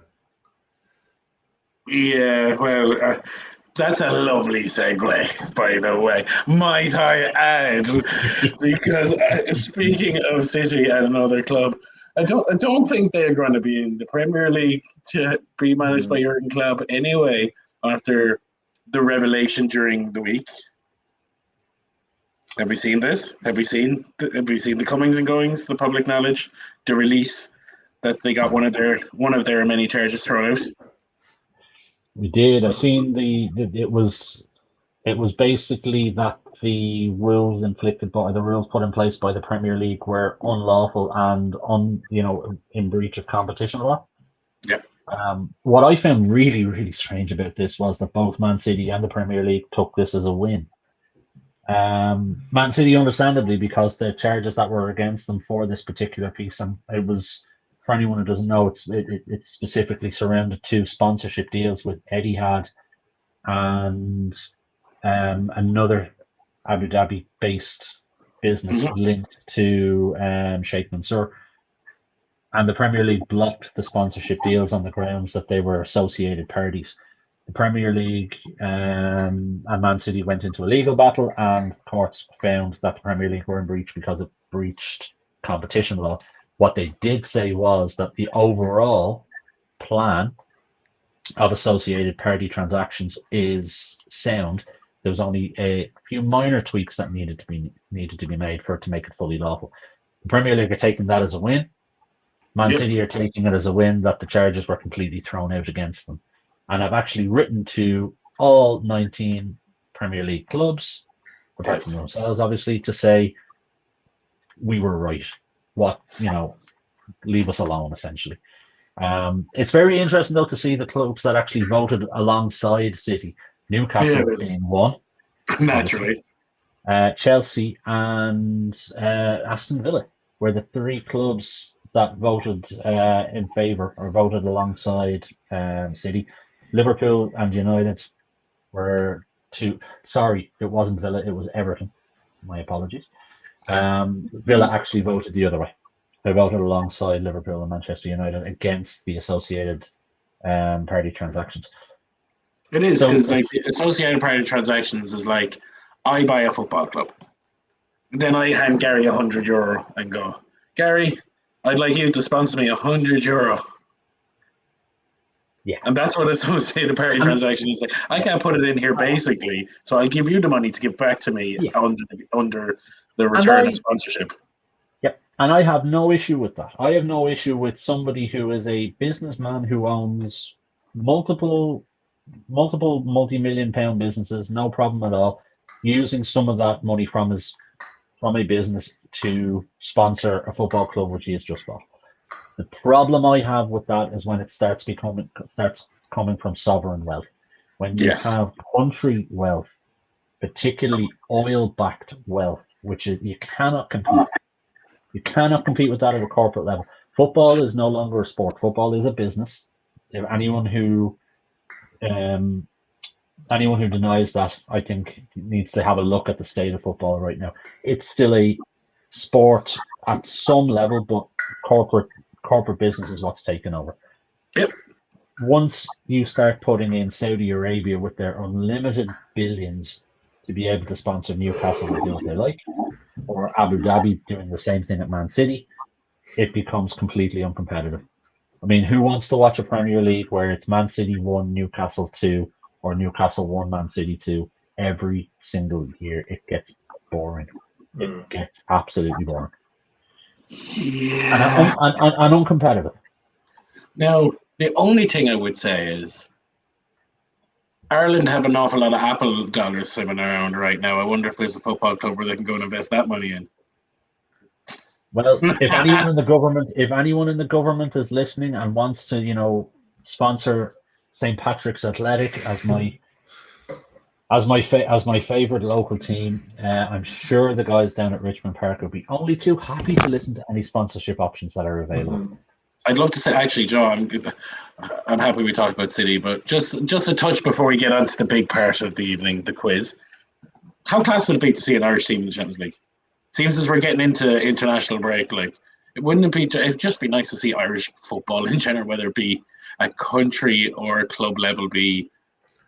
Yeah, well, that's a lovely segue, by the way. Might I add? Because speaking of City and another club, I don't think they're going to be in the Premier League to be managed by Jurgen Klopp anyway. After the revelation during the week, have we seen this? Have we seen the comings and goings, the public knowledge, the release that they got one of their many charges thrown out? We did. I seen it was basically that the rules put in place by the Premier League were unlawful and in breach of competition law. Yeah. What I found really, really strange about this was that both Man City and the Premier League took this as a win. Man City, understandably, because the charges that were against them for this particular piece, and it was, for anyone who doesn't know, it's specifically surrounded to sponsorship deals with Etihad and another Abu Dhabi-based business linked to Sheikh Mansour. And the Premier League blocked the sponsorship deals on the grounds that they were associated parties. The Premier League and Man City went into a legal battle, and courts found that the Premier League were in breach because it breached competition law. What they did say was that the overall plan of associated party transactions is sound. There was only a few minor tweaks that needed to be made for it to make it fully lawful. The Premier League are taking that as a win. Man City are taking it as a win that the charges were completely thrown out against them. And I've actually written to all 19 Premier League clubs, apart from themselves, obviously, to say we were right. Leave us alone, essentially. It's very interesting, though, to see the clubs that actually voted alongside City. Newcastle being one. Naturally. Chelsea and Aston Villa were the three clubs that voted in favour or voted alongside City. Liverpool and United were two. Sorry, it wasn't Villa, it was Everton. My apologies. Villa actually voted the other way. They voted alongside Liverpool and Manchester United against the associated party transactions. It is, because the associated party transactions is like, I buy a football club. Then I hand Gary €100 and go, Gary, I'd like you to sponsor me €100. Yeah. And that's what associated party transaction is like. I can't put it in here basically, so I'll give you the money to give back to me under the return of sponsorship. Yep, and I have no issue with that. I have no issue with somebody who is a businessman who owns multiple multi-million pound businesses, no problem at all, using some of that money from a business to sponsor a football club which he has just bought. The problem I have with that is when it starts coming from sovereign wealth. When you have country wealth, particularly oil-backed wealth, which is, you cannot compete. You cannot compete with that at a corporate level. Football is no longer a sport. Football is a business. If anyone who denies that, I think, needs to have a look at the state of football right now. It's still a sport at some level, but corporate business is what's taken over. Yep. Once you start putting in Saudi Arabia with their unlimited billions to be able to sponsor Newcastle and do what they like, or Abu Dhabi doing the same thing at Man City, it becomes completely uncompetitive. I mean, who wants to watch a Premier League where it's Man City 1, Newcastle 2, or Newcastle 1, Man City 2 every single year? It gets boring. It gets absolutely boring. Yeah. And uncompetitive. Now, the only thing I would say is Ireland have an awful lot of Apple dollars swimming around right now. I wonder if there's a football club where they can go and invest that money in. Well, if anyone in the government is listening and wants to, sponsor St. Patrick's Athletic as my favorite local team, I'm sure the guys down at Richmond Park will be only too happy to listen to any sponsorship options that are available. I'd love to say, actually, Joe, I'm happy we talked about City, but just a touch before we get on to the big part of the evening, the quiz. How class would it be to see an Irish team in the Champions League? Seems as we're getting into international break, it'd just be nice to see Irish football in general, whether it be at country or club level,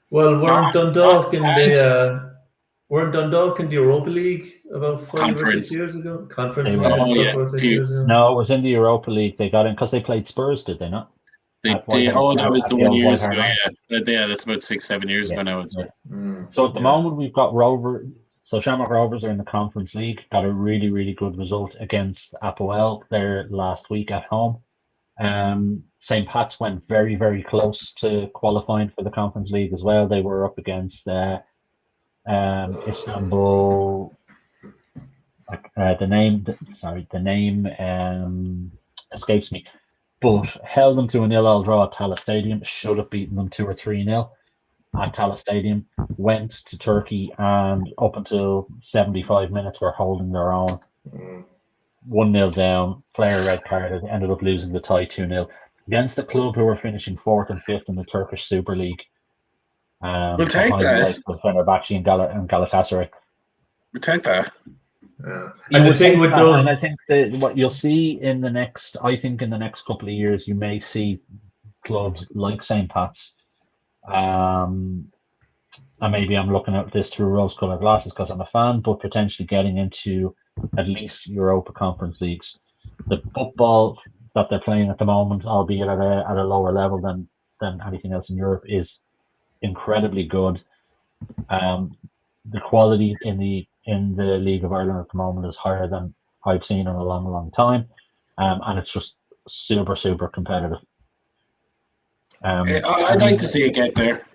Well, weren't Dundalk in the Europa League about 5 or 6 years ago? Conference League about 5 or 6 years ago? No, it was in the Europa League. They got in because they played Spurs, did they not? That was the 1 years ago. Yeah, that's about 6-7 years ago now. So at the moment we've got So Shamrock Rovers are in the Conference League. Got a really, really good result against Apoel there last week at home. St. Pat's went very, very close to qualifying for the Conference League as well. They were up against Istanbul. The name escapes me, but held them to a 0-0 draw at Tallaght Stadium. Should have beaten them 2 or 3-0 at Tallaght Stadium. Went to Turkey and up until 75 minutes were holding their own. 1-0 down, player red carded, ended up losing the tie 2-0 against the club who were finishing 4th and 5th in the Turkish Super League. We'll take that. Fenerbahce and Galatasaray. We'll take that. And the thing with those, and I think that what you'll see in the next couple of years, you may see clubs like St. Pat's. And maybe I'm looking at this through rose-colored glasses because I'm a fan, but potentially getting into at least Europa Conference Leagues. The football that they're playing at the moment, albeit at a lower level than anything else in Europe, is incredibly good. The quality in the League of Ireland at the moment is higher than I've seen in a long, long time, and it's just super, super competitive. I'd like to see it get there.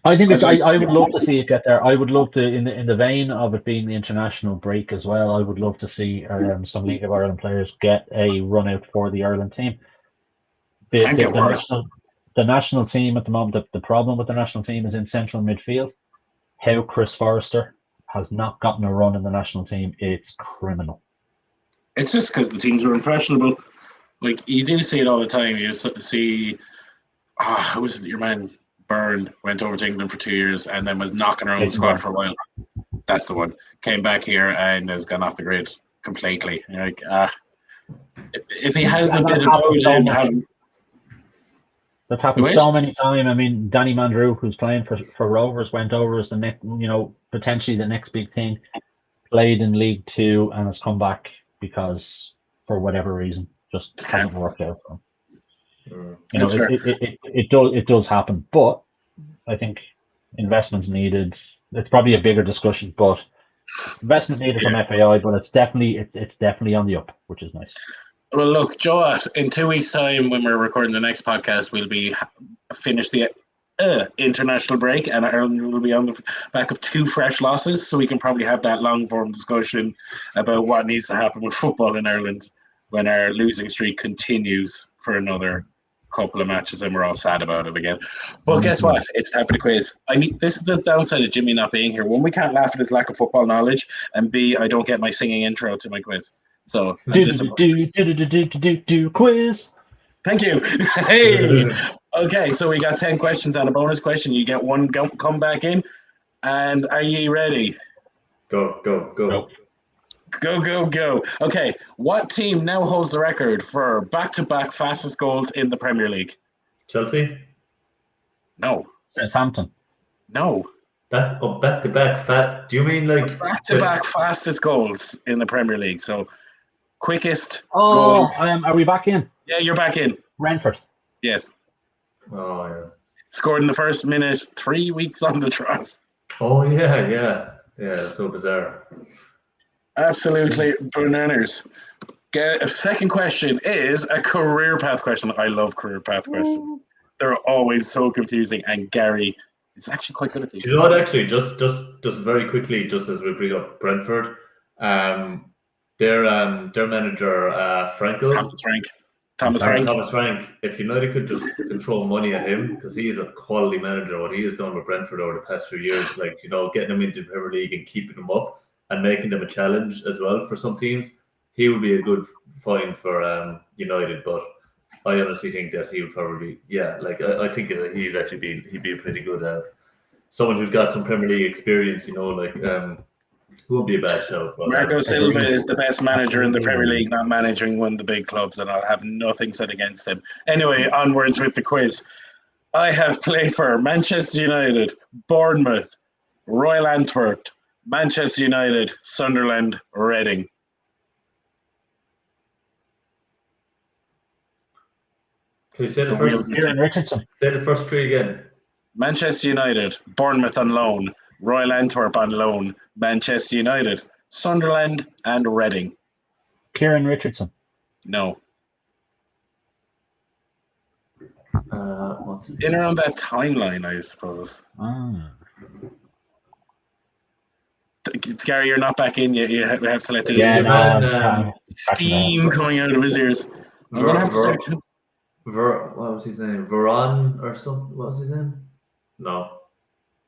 I think I would love to see it get there. I would love to, in the vein of it being the international break as well, I would love to see some League of Ireland players get a run out for the Ireland team. The national team at the moment, the problem with the national team is in central midfield. How Chris Forrester has not gotten a run in the national team, it's criminal. It's just because the teams are impressionable. You do see it all the time. You see, who was it? Your man Byrne went over to England for 2 years and then was knocking around the squad for a while. That's the one. Came back here and has gone off the grid completely. You're like, if he has a bit of that's happened so many times. I mean, Danny Mandrew, who's playing for Rovers, went over as the next, potentially the next big thing. Played in League Two and has come back because, for whatever reason, just hasn't worked out for him. It does happen, but I think investment's needed. It's probably a bigger discussion, but Investment needed from FAI, but it's definitely on the up, which is nice. Well, look, Joe, in 2 weeks' time, when we're recording the next podcast, we'll be finished the international break, and Ireland will be on the back of 2 fresh losses, so we can probably have that long-form discussion about what needs to happen with football in Ireland when our losing streak continues for another couple of matches, and we're all sad about it again. But guess what? It's time for the quiz. This is the downside of Jimmy not being here. One, we can't laugh at his lack of football knowledge, and B, I don't get my singing intro to my quiz. So quiz. Thank you. Hey. Okay, so we got 10 questions and a bonus question. You get one come back in. And are you ready? Go. Go. Okay, what team now holds the record for back-to-back fastest goals in the Premier League? Chelsea? No. Southampton? No. Back-to-back fat. Do you mean like... Back-to-back fastest goals in the Premier League. So, quickest goals. goals. Are we back in? Yeah, you're back in. Brentford? Yes. Oh, yeah. Scored in the first minute, 3 weeks on the trot. Oh, yeah. Yeah, so bizarre. Absolutely bananas. Second question is a career path question. I love career path questions. They're always so confusing, and Gary is actually quite good at these. Do you know what? Actually, just very quickly, just as we bring up Brentford, their manager Frankel, Thomas Frank. If United could just control money at him, because he is a quality manager. What he has done with Brentford over the past few years, like getting them into the Premier League and keeping them up and making them a challenge as well for some teams, he would be a good find for United. But I honestly think that he would probably, I think that he'd be a pretty good someone who's got some Premier League experience. Won't be a bad shout. But, Marco Silva is the best manager in the Premier League, not managing one of the big clubs, and I'll have nothing said against him. Anyway, onwards with the quiz. I have played for Manchester United, Bournemouth, Royal Antwerp, Manchester United, Sunderland, Reading. Can you say the first? Kieran Richardson. Say the first 3 again. Manchester United, Bournemouth on loan, Royal Antwerp on loan, Manchester United, Sunderland, and Reading. Kieran Richardson. No. What's it? In around that timeline, I suppose. Gary, you're not back in yet. You have to let the steam coming out of his ears. I'm going to have to start. What was his name? Veron or something? What was his name? No.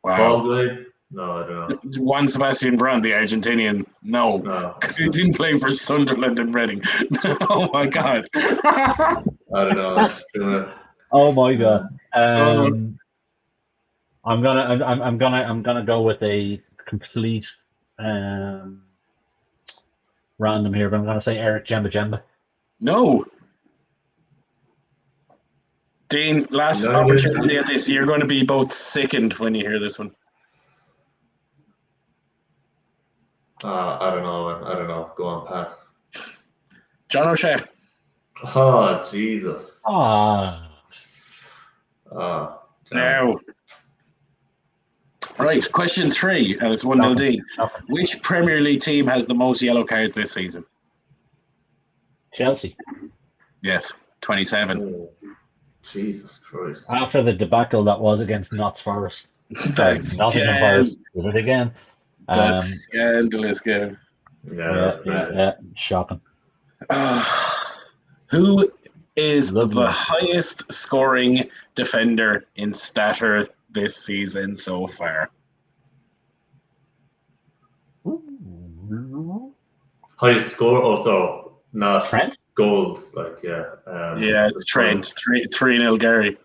Wow. Baldwin? No, I don't know. Juan Sebastian Veron, the Argentinian. No. He didn't play for Sunderland and Reading. Oh my God. I don't know. Oh my God. I'm gonna go with a complete random here, but I'm gonna say Erik Jemba. No. Dean, last opportunity at this. You're going to be both sickened when you hear this one. I don't know, man. I don't know. Go on, pass. John O'Shea. Oh, Jesus. Now. Right, question 3, and it's 1-0 Dean. Which Premier League team has the most yellow cards this season? Chelsea. Yes, 27. Oh, Jesus Christ. After the debacle that was against Notts Forest. That's Nottingham Forest did it again. That's scandalous game. Yeah, shocking. Who is the highest scoring defender in Statrdraft this season so far? Highest score? Oh, so not Trent? Goals. Like, it's Trent. 3-0 Gary.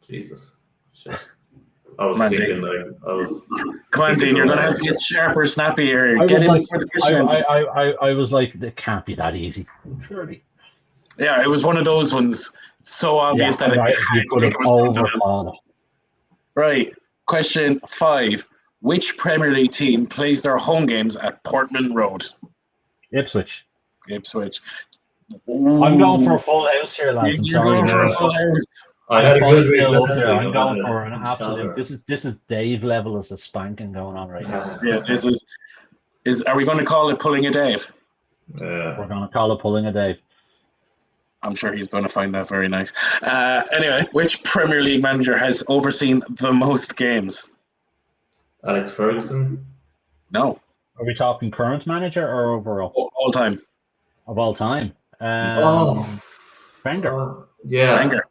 Jesus. Shit. I was thinking, Come on, Dean, you're going to have to get sharper, snappier. I was like, it can't be that easy. Surely. Yeah, it was one of those ones. So obvious that you could have overthought it. Right. Question 5. Which Premier League team plays their home games at Portman Road? Ipswich. Ooh. I'm going for a full house here, lads. You're going for a full house. I had a good week. I'm going for an absolute. This is Dave level as a spanking going on right now. Yeah, this is. Are we going to call it pulling a Dave? We're going to call it pulling a Dave. I'm sure he's going to find that very nice. Anyway, which Premier League manager has overseen the most games? Alex Ferguson. No. Are we talking current manager or overall? All time. Of all time? Wenger. Yeah. Wenger.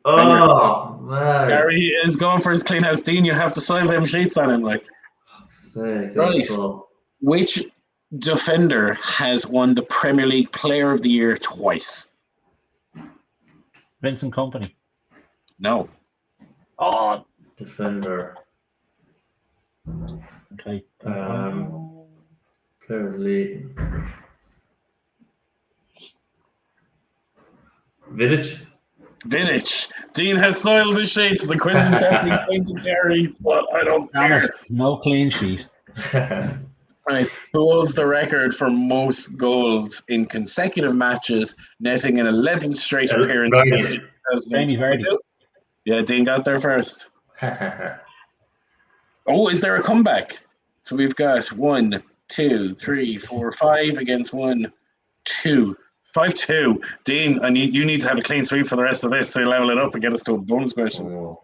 Oh, man. Gary is going for his clean house. Dean, you have to sign them sheets on him. Like, right. Which defender has won the Premier League Player of the Year twice? Vincent Kompany. No. Oh, defender. Okay. Player of the League. Vidic. Dean has soiled the sheets. The quiz is definitely going to Gary, but I don't care. No clean sheet. Right. Who holds the record for most goals in consecutive matches, netting in 11 straight appearances? Jamie Vardy. Yeah, Dean got there first. Oh, is there a comeback? So we've got 1, 2, 3, 4, 5 against 1, 2. 5-2. Dean, you need to have a clean sweep for the rest of this to level it up and get us to a bonus question. Oh.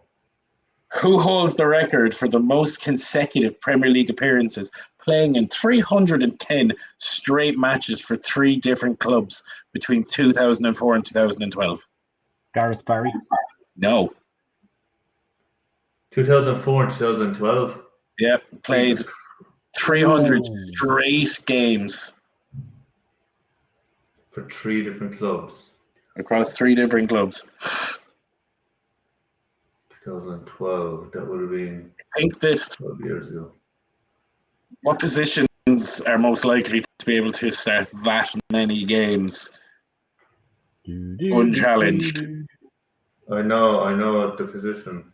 Who holds the record for the most consecutive Premier League appearances, playing in 310 straight matches for 3 different clubs between 2004 and 2012? Gareth Barry. No. 2004 and 2012? Yep, played 300 straight games. For 3 different clubs. Across 3 different clubs. 2012, that would have been I think 12 years ago. What positions are most likely to be able to start that many games unchallenged? I know the position.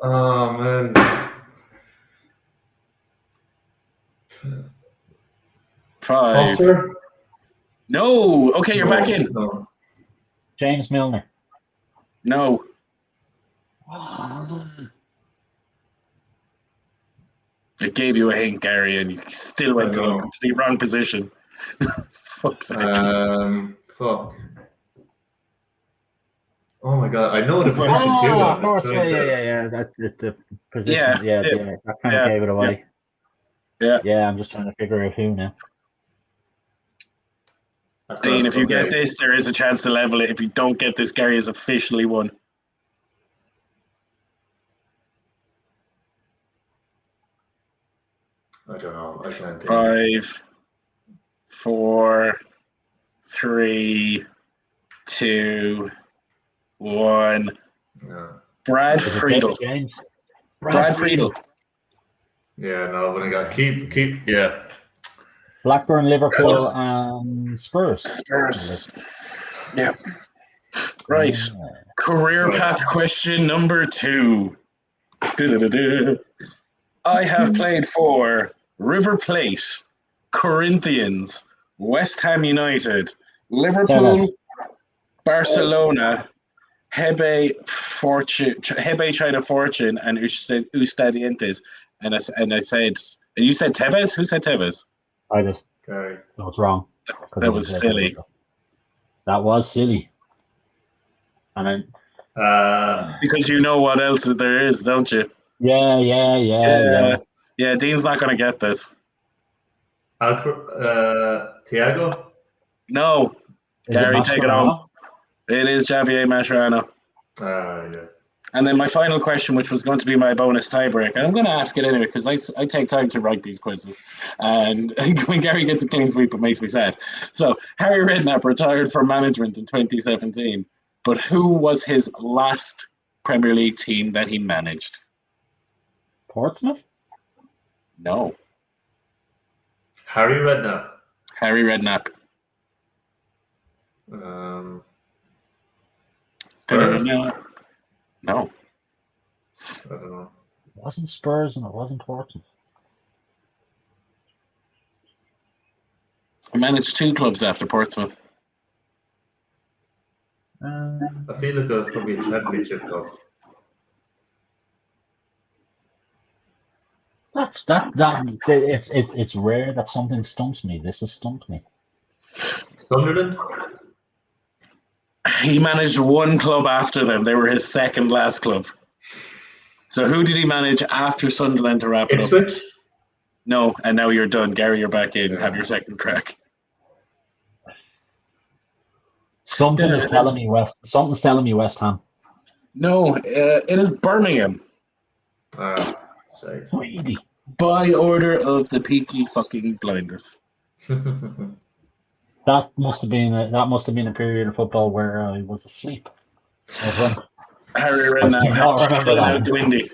Oh, man. Foster? No. Okay, you're back in. No. James Milner. No. It gave you a hint, Gary, and you still went to the complete wrong position. Fuck's sake. Fuck. Oh my god, I know the position too. Of course, yeah. That's the position. Yeah, that kind of gave it away. Yeah, I'm just trying to figure out who now. Dean, if you get this, there is a chance to level it. If you don't get this, Gary has officially won. I don't know. I can't think. 5, 4, 3, 2, 1. No. Brad Friedel. Brad Friedel. Yeah, no, but I got keep. Yeah. Blackburn, Liverpool, and Spurs. Yeah. Right. Career path question number 2. I have played for River Plate, Corinthians, West Ham United, Liverpool, Barcelona, Hebe China Fortune, and Estudiantes. And I said, you said Tevez? Who said Tevez? I did. Okay. So it's wrong. That was silly. That was silly. And then because you know what else there is, don't you? Yeah. Yeah, Dean's not going to get this. Thiago? No. Gary, take it on. It is Javier Mascherano. Yeah. And then my final question, which was going to be my bonus tiebreaker, I'm going to ask it anyway because I take time to write these quizzes. And when Gary gets a clean sweep, it makes me sad. So Harry Redknapp retired from management in 2017, but who was his last Premier League team that he managed? Portsmouth? No. Harry Redknapp. Harry Redknapp. Spurs? No. I don't know. It wasn't Spurs and it wasn't Portsmouth. I managed 2 clubs after Portsmouth. I feel like it was probably a championship club. It's rare that something stumps me. This has stumped me. Sunderland? He managed one club after them. They were his second last club. So who did he manage after Sunderland to wrap it up? Ipswich? No, and now you're done. Gary, you're back in. Have your second crack. Something's telling me West Ham. No, it is Birmingham. Sorry. Really? By order of the Peaky fucking Blinders. That must have been a period of football where I was asleep. Harry Redknapp not remember that. out the windy.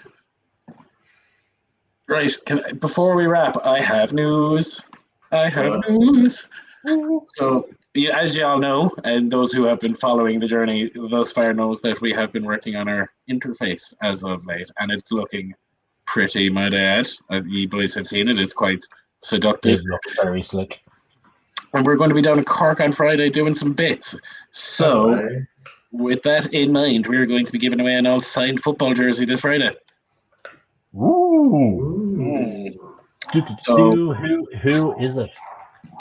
Right, before we wrap, I have news. So, as you all know, and those who have been following the journey thus far knows that we have been working on our interface as of late, and it's looking pretty, might I add. You boys have seen it. It's quite seductive. It looks very slick. And we're going to be down in Cork on Friday doing some bits. So, with that in mind, we're going to be giving away an all signed football jersey this Friday. Ooh. So, who is it?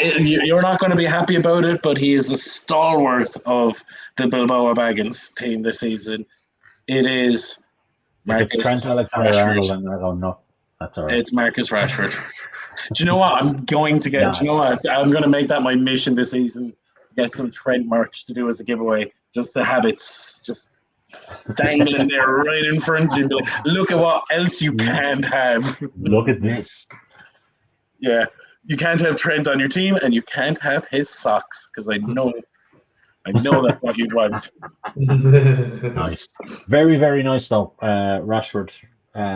You're not going to be happy about it, but he is a stalwart of the Bilbao Baggins team this season. It is Marcus Trent Alexander-Arnold, and I don't know. That's all right. It's Marcus Rashford. Do you know what? I'm going to get. Nice. Do you know what? I'm going to make that my mission this season to get some Trent merch to do as a giveaway, just to have it just dangling there right in front of you. Like, look at what else you can't have. Look at this. Yeah, you can't have Trent on your team, and you can't have his socks because I know that's what you'd want. Nice, very very nice though. Rashford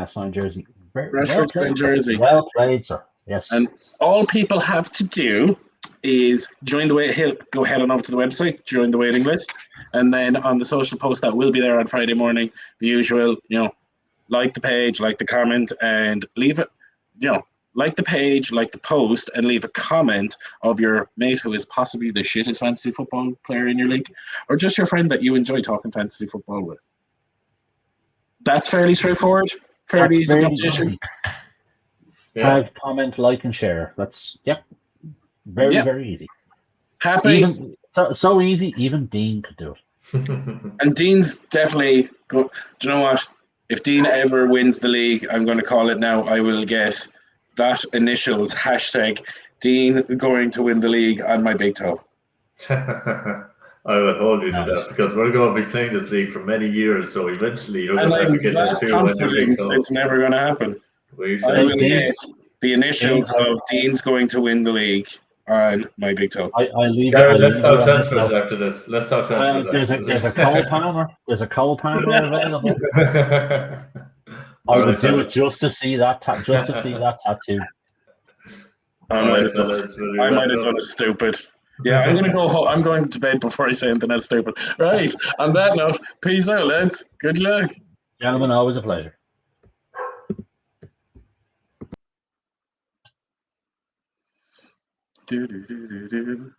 signed jersey. Rashford signed jersey. Well played, sir. Yes. And all people have to do is join the go head on over to the website, join the waiting list, and then on the social post that will be there on Friday morning, the usual, like the page, like the comment, and leave it, like the page, like the post, and leave a comment of your mate who is possibly the shittest fantasy football player in your league, or just your friend that you enjoy talking fantasy football with. That's fairly straightforward, fairly easy competition. Tag, comment, like, and share. That's very very easy. Happy. So easy, even Dean could do it. And Dean's definitely go. Do you know what? If Dean ever wins the league, I'm going to call it now. I will get that initials # Dean going to win the league on my big toe. I will hold you to that because we're going to be playing this league for many years. So eventually, you're going to have to get that too. It's never going to happen. I will get the initials of Dean's going to win the league on my big toe. Let's talk transfers after this. Let's talk transfers. There's a Cole Palmer. There's a Cole Palmer available. I would do it just to see that tattoo. I might have done a stupid. Yeah, I'm gonna go home. I'm going to bed before I say anything else stupid. Right. On that note, peace out, lads. Good luck, gentlemen. Always a pleasure. Do do do do do.